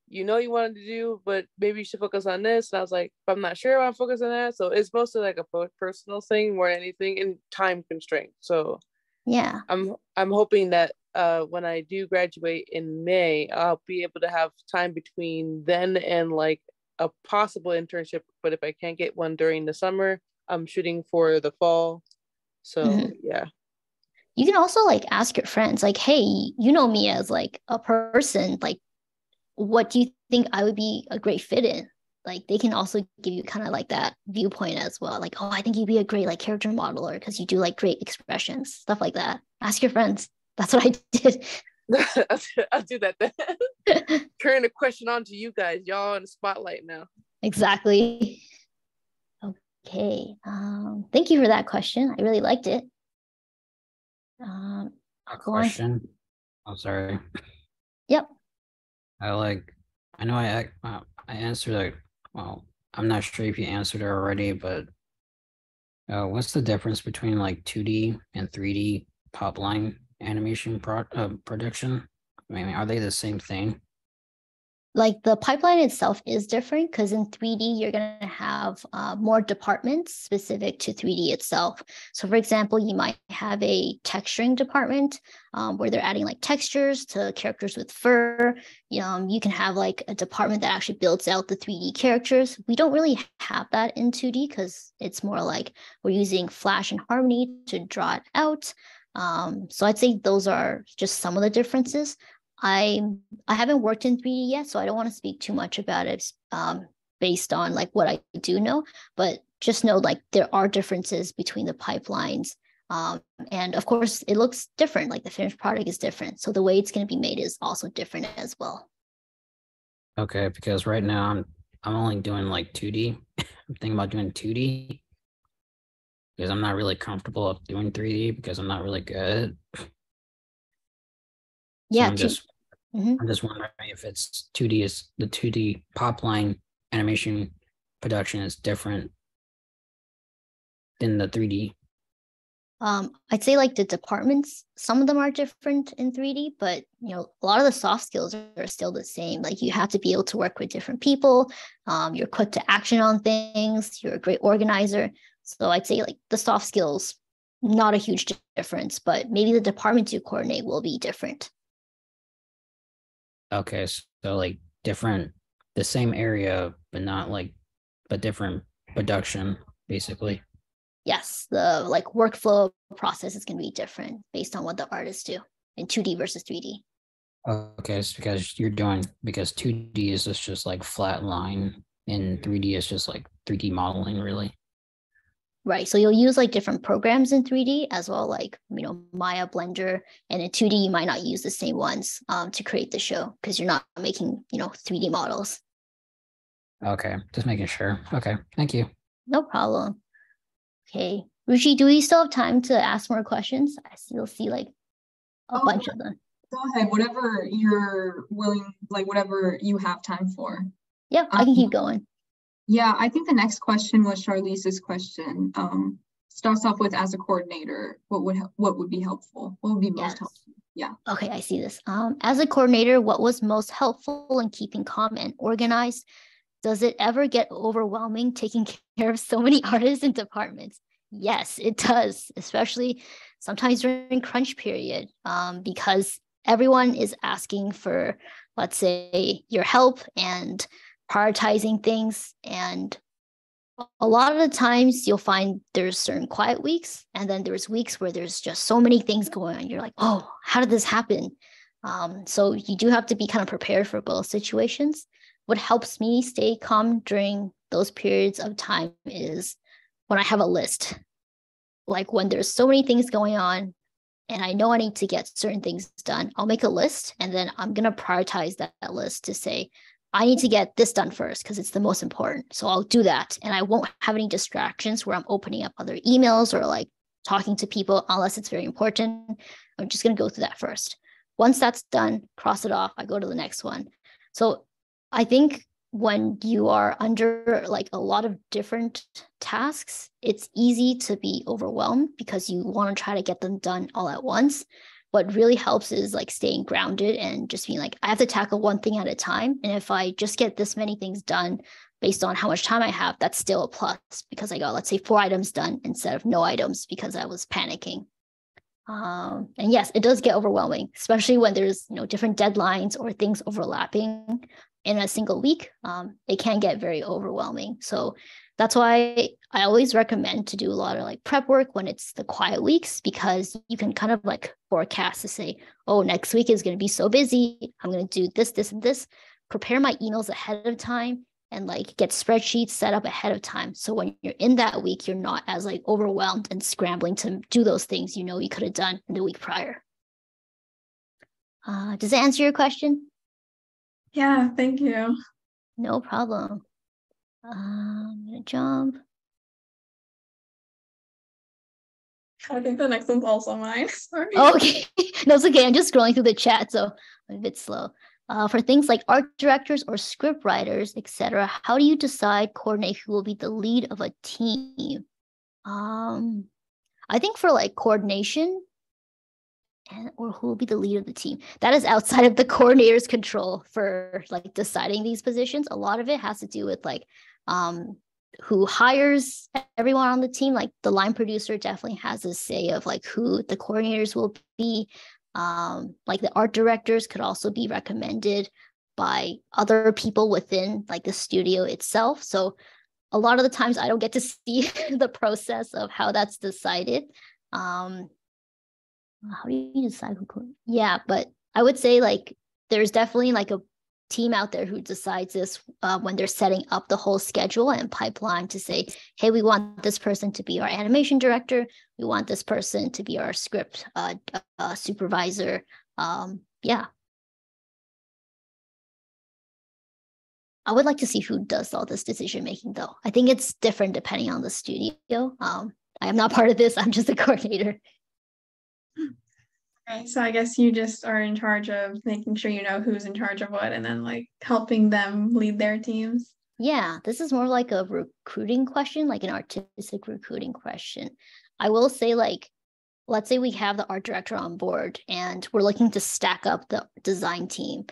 you wanted to do, but maybe you should focus on this. And I was like, I'm not sure I want to focus on that. So it's mostly like a personal thing more than anything, and time constraint. So Yeah. I'm hoping that when I do graduate in May, I'll be able to have time between then and like a possible internship. But if I can't get one during the summer, I'm shooting for the fall. So yeah. You can also like ask your friends, like, hey, you know me as like a person, like, what do you think I would be a great fit in? Like they can also give you kind of like that viewpoint as well. Like, oh, I think you'd be a great like character modeler because you do like great expressions, stuff like that. Ask your friends. That's what I did. I'll do that then. Turn the question on to you guys. Y'all in the spotlight now. Exactly. Okay. Thank you for that question. I really liked it. A question. I'm sorry. Yep. I know I answered like, well, I'm not sure if you answered it already, but what's the difference between like 2D and 3D top line animation production? I mean, are they the same thing? Like the pipeline itself is different because in 3D, you're going to have more departments specific to 3D itself. So for example, you might have a texturing department where they're adding like textures to characters with fur. You can have like a department that actually builds out the 3D characters. We don't really have that in 2D because it's more like we're using Flash and Harmony to draw it out. So I'd say those are just some of the differences. I haven't worked in 3D yet, so I don't want to speak too much about it based on like what I do know, but just know like there are differences between the pipelines. And of course it looks different, like the finished product is different. So the way it's going to be made is also different as well. Okay, because right now I'm only doing like 2D. I'm thinking about doing 2D because I'm not really comfortable of doing 3D because I'm not really good. Yeah, I'm just wondering if it's 2D is the 2D pop line animation production is different than the 3D. I'd say like the departments, some of them are different in 3D, but a lot of the soft skills are still the same. Like you have to be able to work with different people. You're quick to action on things. You're a great organizer. So I'd say like the soft skills, not a huge difference, but maybe the departments you coordinate will be different. Okay, so like different, the same area, but different production, basically. Yes, the like workflow process is going to be different based on what the artists do in 2D versus 3D. Okay, it's because 2D is just like flat line and 3D is just like 3D modeling, really. Right. So you'll use like different programs in 3D as well, like, Maya, Blender, and in 2D, you might not use the same ones to create the show because you're not making, 3D models. Okay, just making sure. Okay, thank you. No problem. Okay. Ruchi, do we still have time to ask more questions? I still see like a bunch of them. Go ahead, whatever you're willing, like whatever you have time for. Yep, I can keep going. Yeah, I think the next question was Charlize's question. Starts off with, as a coordinator, what would be helpful? What would be most helpful? Yeah. Okay, I see this. As a coordinator, what was most helpful in keeping calm and organized? Does it ever get overwhelming taking care of so many artists and departments? Yes, it does, especially sometimes during crunch period, because everyone is asking for, let's say, your help and prioritizing things. And a lot of the times you'll find there's certain quiet weeks, and then there's weeks where there's just so many things going on. You're like, oh, how did this happen? So you do have to be kind of prepared for both situations. What helps me stay calm during those periods of time is when I have a list. Like when there's so many things going on and I know I need to get certain things done, I'll make a list and then I'm going to prioritize that list to say, I need to get this done first because it's the most important. So I'll do that. And I won't have any distractions where I'm opening up other emails or like talking to people unless it's very important. I'm just going to go through that first. Once that's done, cross it off. I go to the next one. So I think when you are under like a lot of different tasks, it's easy to be overwhelmed because you want to try to get them done all at once. What really helps is like staying grounded and just being like, I have to tackle one thing at a time. And if I just get this many things done based on how much time I have, that's still a plus because I got, let's say, 4 items done instead of no items because I was panicking. And yes, it does get overwhelming, especially when there's different deadlines or things overlapping in a single week. It can get very overwhelming. So that's why I always recommend to do a lot of like prep work when it's the quiet weeks, because you can kind of like forecast to say, oh, next week is going to be so busy. I'm going to do this, this, and this. Prepare my emails ahead of time and like get spreadsheets set up ahead of time. So when you're in that week, you're not as like overwhelmed and scrambling to do those things you could have done in the week prior. Does that answer your question? Yeah, thank you. No problem. I'm gonna jump. I think the next one's also mine. Sorry. Okay, no, it's okay. I'm just scrolling through the chat, so I'm a bit slow. For things like art directors or script writers, etc., how do you coordinate who will be the lead of a team? I think for like coordination or who will be the lead of the team, that is outside of the coordinator's control for like deciding these positions. A lot of it has to do with like who hires everyone on the team. Like the line producer definitely has a say of like who the coordinators will be. Like the art directors could also be recommended by other people within like the studio itself. So a lot of the times I don't get to see the process of how that's decided. How do you decide who could? Yeah, but I would say like there's definitely like a team out there who decides this when they're setting up the whole schedule and pipeline to say, hey, we want this person to be our animation director. We want this person to be our script supervisor. Yeah. I would like to see who does all this decision making though. I think it's different depending on the studio. I am not part of this. I'm just a coordinator. Okay, so I guess you just are in charge of making sure you know who's in charge of what and then like helping them lead their teams. Yeah, this is more like a recruiting question, like an artistic recruiting question. I will say like, let's say we have the art director on board and we're looking to stack up the design team.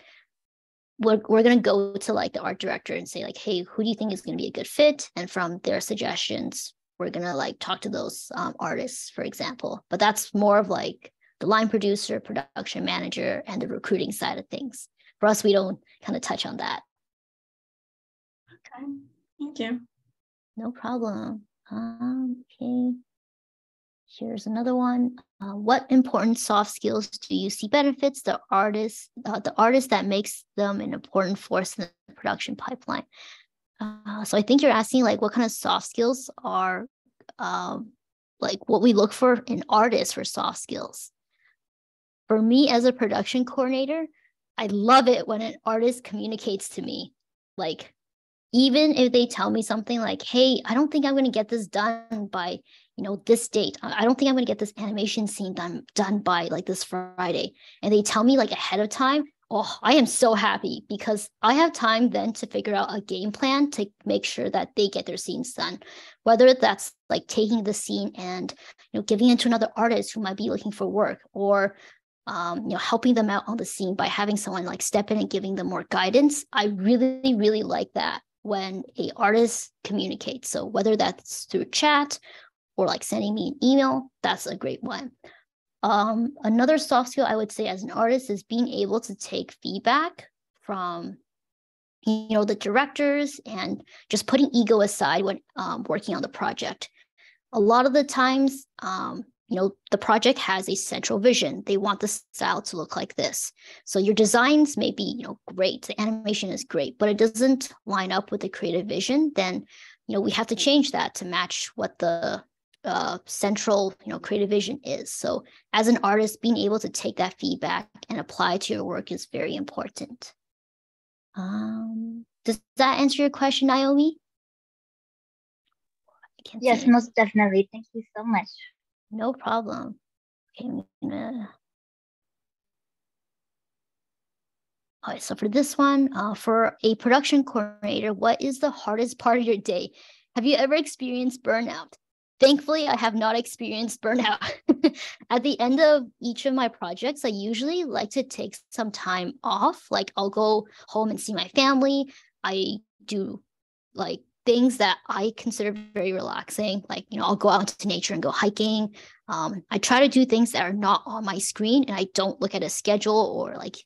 We're going to go to like the art director and say like, hey, who do you think is going to be a good fit? And from their suggestions, we're going to like talk to those artists, for example. But that's more of like the line producer, production manager, and the recruiting side of things. For us, we don't kind of touch on that. Okay, thank you. No problem. Okay. Here's another one. What important soft skills do you see benefits the artist that makes them an important force in the production pipeline? So I think you're asking like what kind of soft skills are like what we look for in artists for soft skills. For me as a production coordinator, I love it when an artist communicates to me. Like even if they tell me something like, hey, I don't think I'm going to get this done by this date. I don't think I'm going to get this animation scene done by like this Friday. And they tell me like ahead of time, oh, I am so happy because I have time then to figure out a game plan to make sure that they get their scenes done. Whether that's like taking the scene and giving it to another artist who might be looking for work, or helping them out on the scene by having someone like step in and giving them more guidance. I really, really like that when an artist communicates. So whether that's through chat or like sending me an email, that's a great one. Another soft skill I would say as an artist is being able to take feedback from the directors and just putting ego aside when working on the project. A lot of the times, the project has a central vision. They want the style to look like this. So your designs may be, great. The animation is great, but it doesn't line up with the creative vision. Then, we have to change that to match what the central, creative vision is. So as an artist, being able to take that feedback and apply to your work is very important. Does that answer your question, Naomi? Yes, most definitely. Thank you so much. No problem. Okay, I'm gonna... All right, so for this one, for a production coordinator, what is the hardest part of your day? Have you ever experienced burnout? Thankfully, I have not experienced burnout. At the end of each of my projects, I usually like to take some time off. Like I'll go home and see my family. I do like things that I consider very relaxing. Like, I'll go out into nature and go hiking. I try to do things that are not on my screen, and I don't look at a schedule or like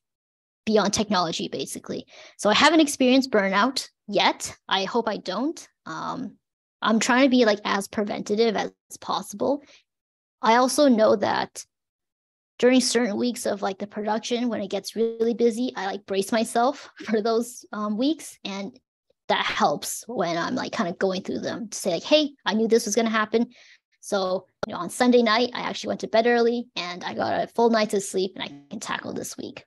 be on technology, basically. So I haven't experienced burnout yet. I hope I don't. I'm trying to be like as preventative as possible. I also know that during certain weeks of like the production, when it gets really busy, I like brace myself for those weeks. And that helps when I'm like kind of going through them to say like, hey, I knew this was going to happen. So, on Sunday night, I actually went to bed early and I got a full night of sleep, and I can tackle this week.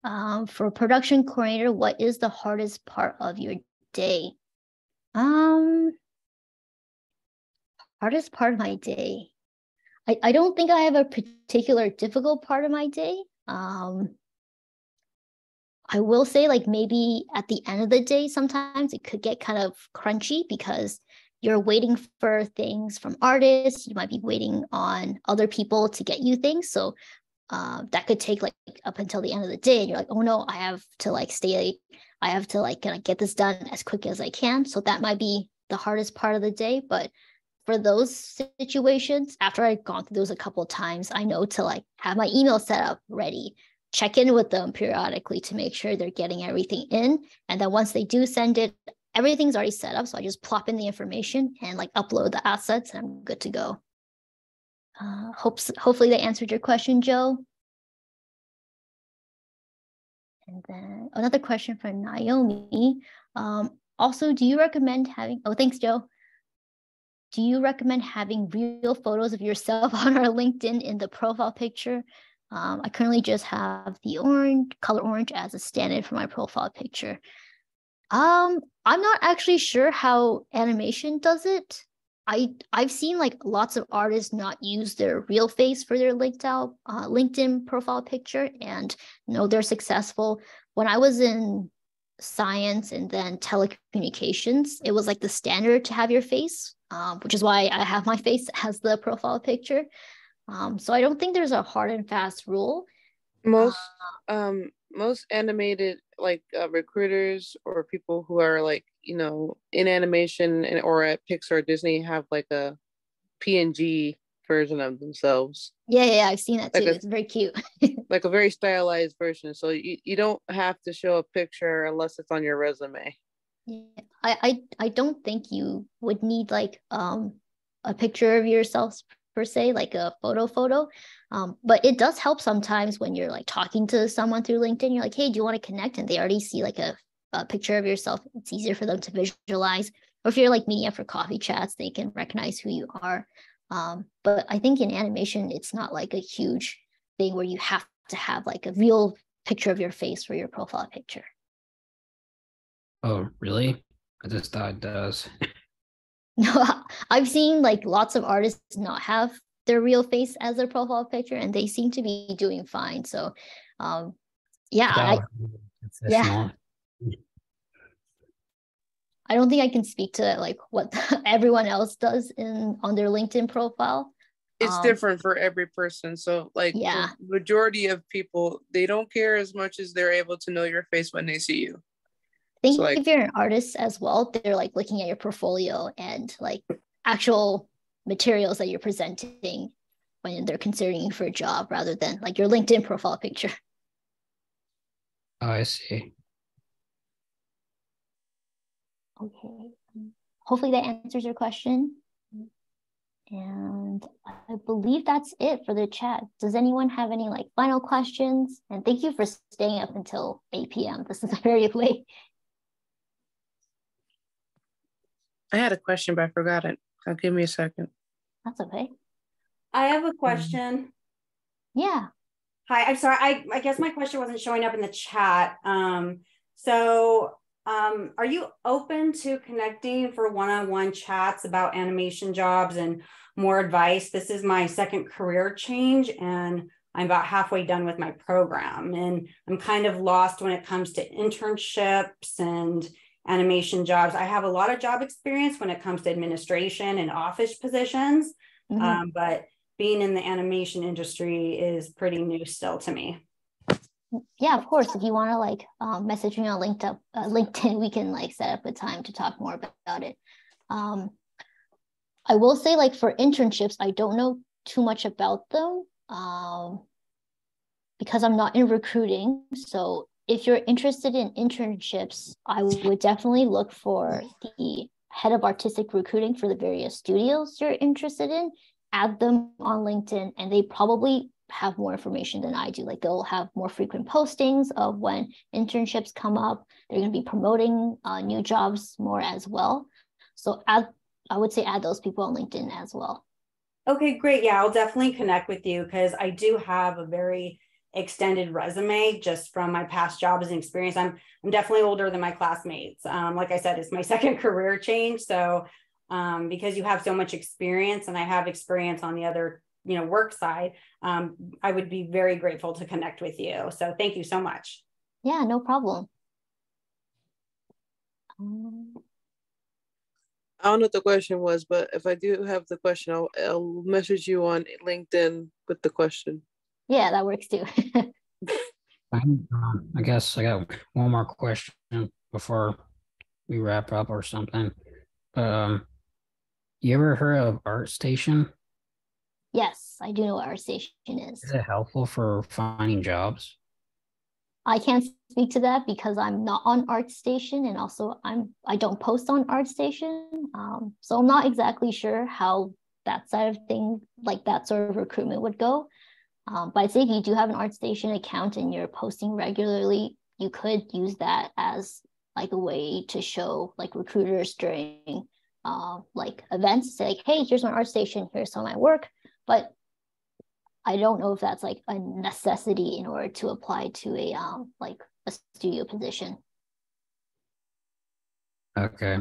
For a production coordinator, what is the hardest part of your day? Hardest part of my day. I don't think I have a particular difficult part of my day. I will say like maybe at the end of the day, sometimes it could get kind of crunchy because you're waiting for things from artists. You might be waiting on other people to get you things. So that could take like up until the end of the day. And you're like, oh no, I have to like I have to like get this done as quick as I can. So that might be the hardest part of the day. But for those situations, after I've gone through those a couple of times, I know to like have my email set up ready, check in with them periodically to make sure they're getting everything in. And then once they do send it, everything's already set up. So I just plop in the information and like upload the assets, and I'm good to go. Hopefully that answered your question, Joe. And then another question from Naomi. Also, do you recommend having, thanks, Joe. Do you recommend having real photos of yourself on our LinkedIn in the profile picture? I currently just have the color orange as a stand-in for my profile picture. I'm not actually sure how animation does it. I've seen like lots of artists not use their real face for their LinkedIn profile picture, and they're successful. When I was in science and then telecommunications, it was like the standard to have your face, which is why I have my face as the profile picture. So I don't think there's a hard and fast rule. Most animated like recruiters or people who are like in animation or at Pixar or Disney have like a PNG version of themselves. Yeah, I've seen that too. It's very cute. Like a very stylized version. So you don't have to show a picture unless it's on your resume. Yeah, I don't think you would need like a picture of yourself per se, like a photo. But it does help sometimes when you're like talking to someone through LinkedIn. You're like, hey, do you want to connect? And they already see like a picture of yourself. It's easier for them to visualize. Or if you're like meeting up for coffee chats, they can recognize who you are. But I think in animation, it's not like a huge thing where you have to have like a real picture of your face for your profile picture. Oh, really? I just thought it does. No, I've seen like lots of artists not have their real face as their profile picture, and they seem to be doing fine. So, yeah, I don't think I can speak to like what everyone else does on their LinkedIn profile. It's different for every person. So like the majority of people, they don't care as much as they're able to know your face when they see you. I think if you're an artist as well, they're like looking at your portfolio and like actual materials that you're presenting when they're considering you for a job rather than like your LinkedIn profile picture. Oh, I see. Okay. Hopefully that answers your question. And I believe that's it for the chat. Does anyone have any like final questions? And thank you for staying up until 8 p.m. This is very late. I had a question, but I forgot it. Give me a second. That's okay. I have a question. Yeah. Hi, I'm sorry. I guess my question wasn't showing up in the chat. Are you open to connecting for one-on-one chats about animation jobs and more advice? This is my second career change, and I'm about halfway done with my program. And I'm kind of lost when it comes to internships and animation jobs. I have a lot of job experience when it comes to administration and office positions, but being in the animation industry is pretty new still to me. Yeah, of course. If you want to like message me on LinkedIn, we can like set up a time to talk more about it. I will say, like, for internships, I don't know too much about them because I'm not in recruiting. So if you're interested in internships, I would definitely look for the head of artistic recruiting for the various studios you're interested in, add them on LinkedIn, and they probably have more information than I do. Like, they'll have more frequent postings of when internships come up. They're going to be promoting new jobs more as well. So I would say add those people on LinkedIn as well. Okay, great. Yeah, I'll definitely connect with you because I do have a very extended resume just from my past jobs and experience. I'm definitely older than my classmates. Like I said, it's my second career change. So because you have so much experience and I have experience on the other, work side, I would be very grateful to connect with you. So thank you so much. Yeah, no problem. I don't know what the question was, but if I do have the question, I'll message you on LinkedIn with the question. Yeah, that works too. I guess I got one more question before we wrap up or something. You ever heard of ArtStation? Yes, I do know what ArtStation is. Is it helpful for finding jobs? I can't speak to that because I'm not on ArtStation, and also I don't post on ArtStation. So I'm not exactly sure how that side of things, like that sort of recruitment would go. But I think if you do have an ArtStation account and you're posting regularly, you could use that as like a way to show like recruiters during like events, say like, hey, here's my ArtStation, here's some of my work. But I don't know if that's like a necessity in order to apply to a like a studio position. Okay.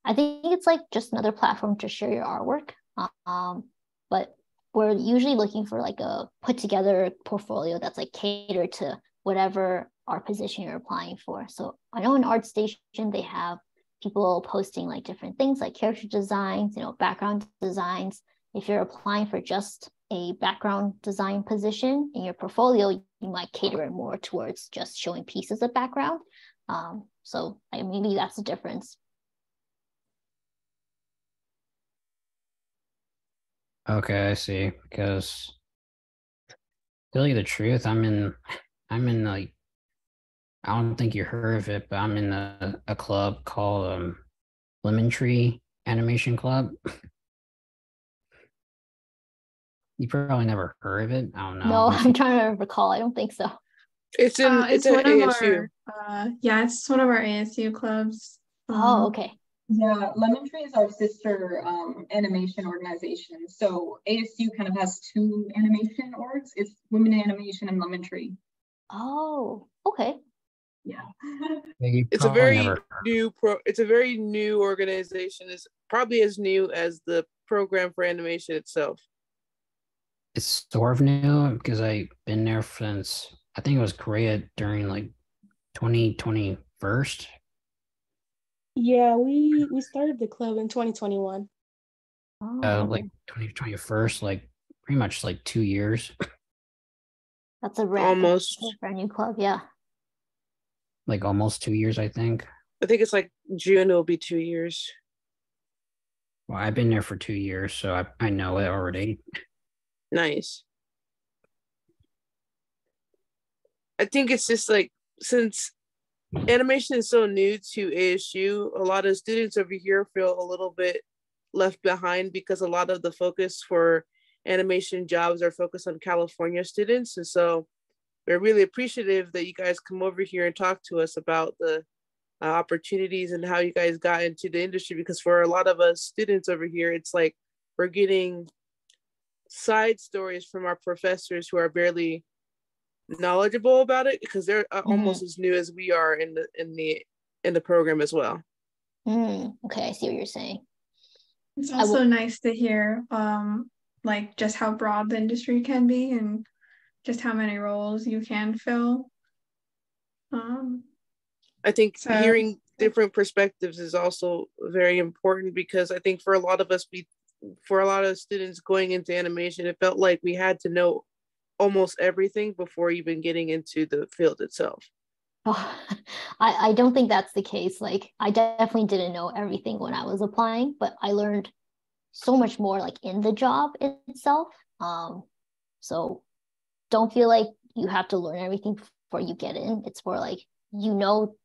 I think it's like just another platform to share your artwork. But we're usually looking for like a put together portfolio that's like catered to whatever art position you're applying for. So I know in ArtStation, they have people posting like different things like character designs, background designs. If you're applying for just a background design position in your portfolio, you might cater it more towards just showing pieces of background. So maybe that's the difference. Okay, I see. Because to tell you the truth, I'm in like, I don't think you heard of it, but I'm in a club called Lemon Tree Animation Club. You probably never heard of it. I don't know. No, I'm trying to recall. I don't think so. It's in it's one at of ASU. It's one of our ASU clubs. Oh, okay. Yeah, Lemon Tree is our sister animation organization. So ASU kind of has two animation orgs. It's Women in Animation and Lemon Tree. Oh, okay. Yeah. It's a very new organization. It's probably as new as the program for animation itself. It's sort of new because I've been there since, I think it was created during like 2021. Yeah, we started the club in 2021. Oh, Like 2021, like pretty much like 2 years. that's a Almost. brand new club, yeah. Like almost 2 years, I think. I think it's like June, it'll be 2 years. Well, I've been there for 2 years, so I know it already. Nice. I think it's just like, since animation is so new to ASU, a lot of students over here feel a little bit left behind because a lot of the focus for animation jobs are focused on California students. And so we're really appreciative that you guys come over here and talk to us about the opportunities and how you guys got into the industry, because for a lot of us students over here, it's like we're getting side stories from our professors who are barely knowledgeable about it because they're almost as new as we are in the program as well. Okay, I see what you're saying. It's also nice to hear like just how broad the industry can be and just how many roles you can fill. I think hearing different perspectives is also very important, because I think for a lot of us, for a lot of students going into animation, it felt like we had to know almost everything before even getting into the field itself. Oh, I don't think that's the case. Like, I definitely didn't know everything when I was applying, but I learned so much more like in the job itself. So don't feel like you have to learn everything before you get in. It's more like, you know,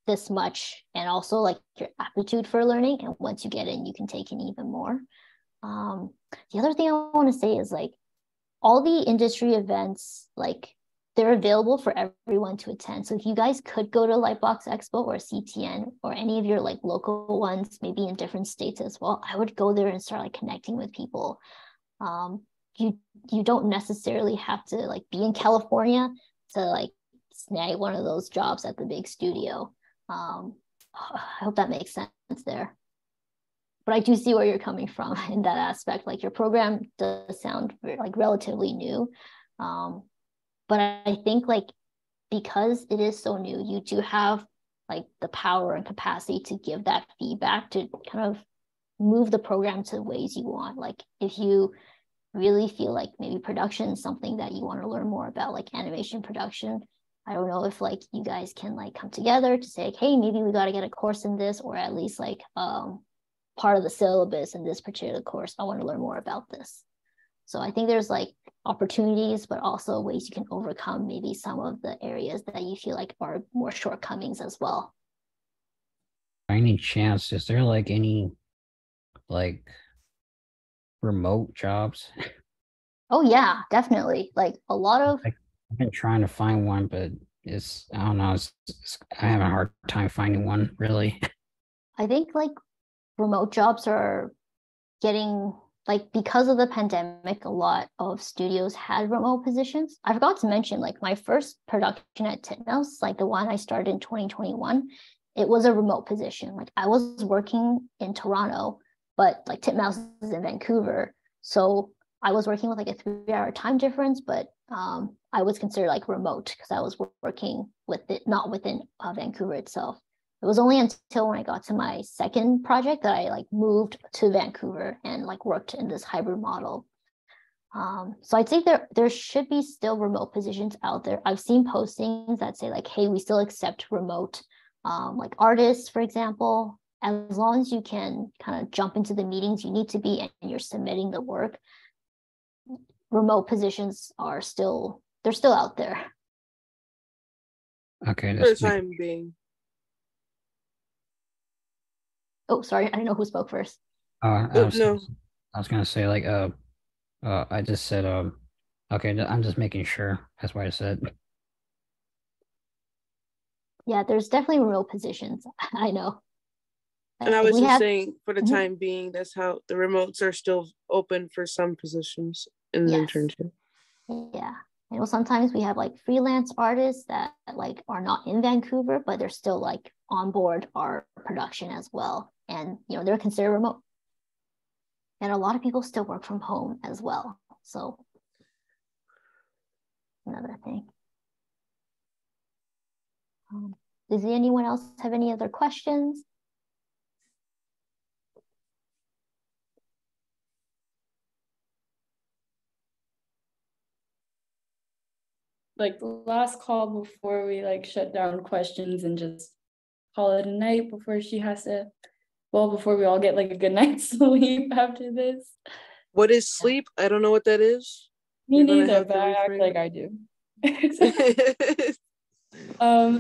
this much, and also like your aptitude for learning. And once you get in, you can take in even more. The other thing I want to say is like all the industry events, like they're available for everyone to attend. So if you guys could go to Lightbox Expo or CTN or any of your like local ones, maybe in different states as well, I would go there and start like connecting with people. You don't necessarily have to like be in California to like snag one of those jobs at the big studio. I hope that makes sense there. But I do see where you're coming from in that aspect. Like your program does sound like relatively new. But I think like because it is so new, you do have like the power and capacity to give that feedback to kind of move the program to the ways you want. Like if you really feel like maybe production is something that you want to learn more about, like animation production, I don't know if like you guys can like come together to say, like, hey, maybe we got to get a course in this, or at least like part of the syllabus in this particular course. I want to learn more about this. So I think there's like opportunities, but also ways you can overcome maybe some of the areas that you feel like are more shortcomings as well. By any chance, is there like any like remote jobs? Oh yeah, definitely. Like a lot of I've been trying to find one, but I don't know, I have a hard time finding one really. I think like remote jobs are getting like, because of the pandemic, a lot of studios had remote positions. I forgot to mention, like my first production at Titmouse, like the one I started in 2021, it was a remote position. Like I was working in Toronto, but like Titmouse is in Vancouver. So I was working with like a 3-hour time difference, but I was considered like remote because I was working with it, not within Vancouver itself. It was only until when I got to my second project that I like moved to Vancouver and like worked in this hybrid model. So I'd say there should be still remote positions out there. I've seen postings that say like, hey, we still accept remote, like artists, for example, as long as you can kind of jump into the meetings you need to be and you're submitting the work, remote positions are still out there. Okay. For the time being. Oh, sorry, I didn't know who spoke first. I No. was gonna say like I just said okay, I'm just making sure. That's why I said. Yeah, there's definitely remote positions. I know. And I was just saying, for the time being, that's how the remotes are still open for some positions in the internship. Yeah. I know sometimes we have like freelance artists that like are not in Vancouver, but they're still like on board our production as well. And, you know, they're considered remote. And a lot of people still work from home as well. So another thing. Does anyone else have any other questions? Like the last call before we like shut down questions and just call it a night before she has to, before we all get like a good night's sleep after this. What is sleep? I don't know what that is. Me neither, but I act like I do.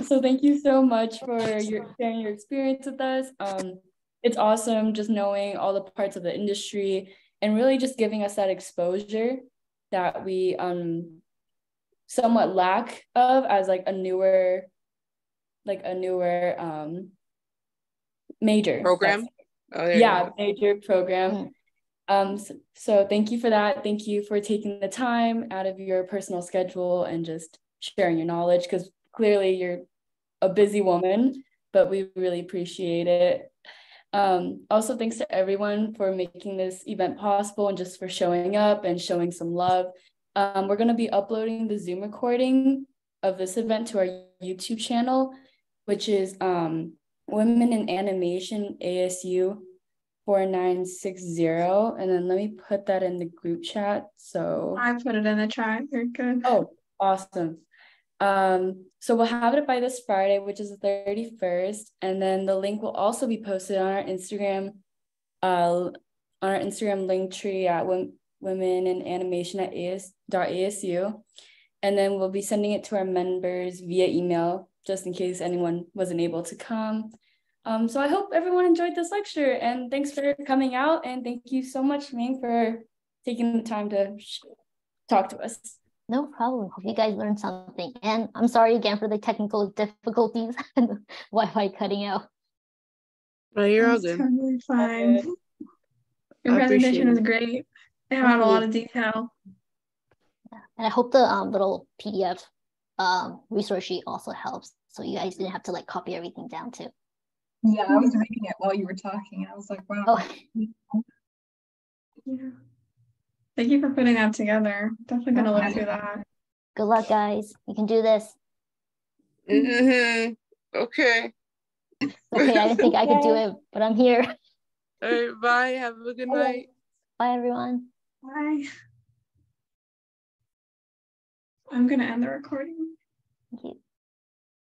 So thank you so much for sharing your experience with us. It's awesome just knowing all the parts of the industry and really just giving us that exposure that we somewhat lack of as like a newer major program. Major program. So thank you for that. Thank you for taking the time out of your personal schedule and just sharing your knowledge, because clearly you're a busy woman, but we really appreciate it. Also, thanks to everyone for making this event possible and just for showing up and showing some love. We're going to be uploading the Zoom recording of this event to our YouTube channel, which is Women in Animation ASU. 4960. And then let me put that in the group chat. So I put it in the chat. You're good. Oh, awesome. So we'll have it by this Friday, which is the 31st. And then the link will also be posted on our Instagram, link tree at Women in Animation at ASU. And then we'll be sending it to our members via email, just in case anyone wasn't able to come. So I hope everyone enjoyed this lecture, and thanks for coming out. And thank you so much, Ming, for taking the time to talk to us. No problem. Hope you guys learned something. And I'm sorry again for the technical difficulties and Wi-Fi cutting out. No, you're all good. Totally fine. Your presentation was great. It had a lot of detail. Yeah. And I hope the little PDF resource sheet also helps, so you guys didn't have to like copy everything down too. Yeah, I was reading it while you were talking. I was like, wow. Oh. Yeah. Thank you for putting that together. Definitely gonna look through that. Good luck, guys. You can do this. Mm-hmm. Okay. Okay, I didn't think I could do it, but I'm here. All right, bye. Have a good night. Bye, everyone. Bye. I'm gonna end the recording. Thank you.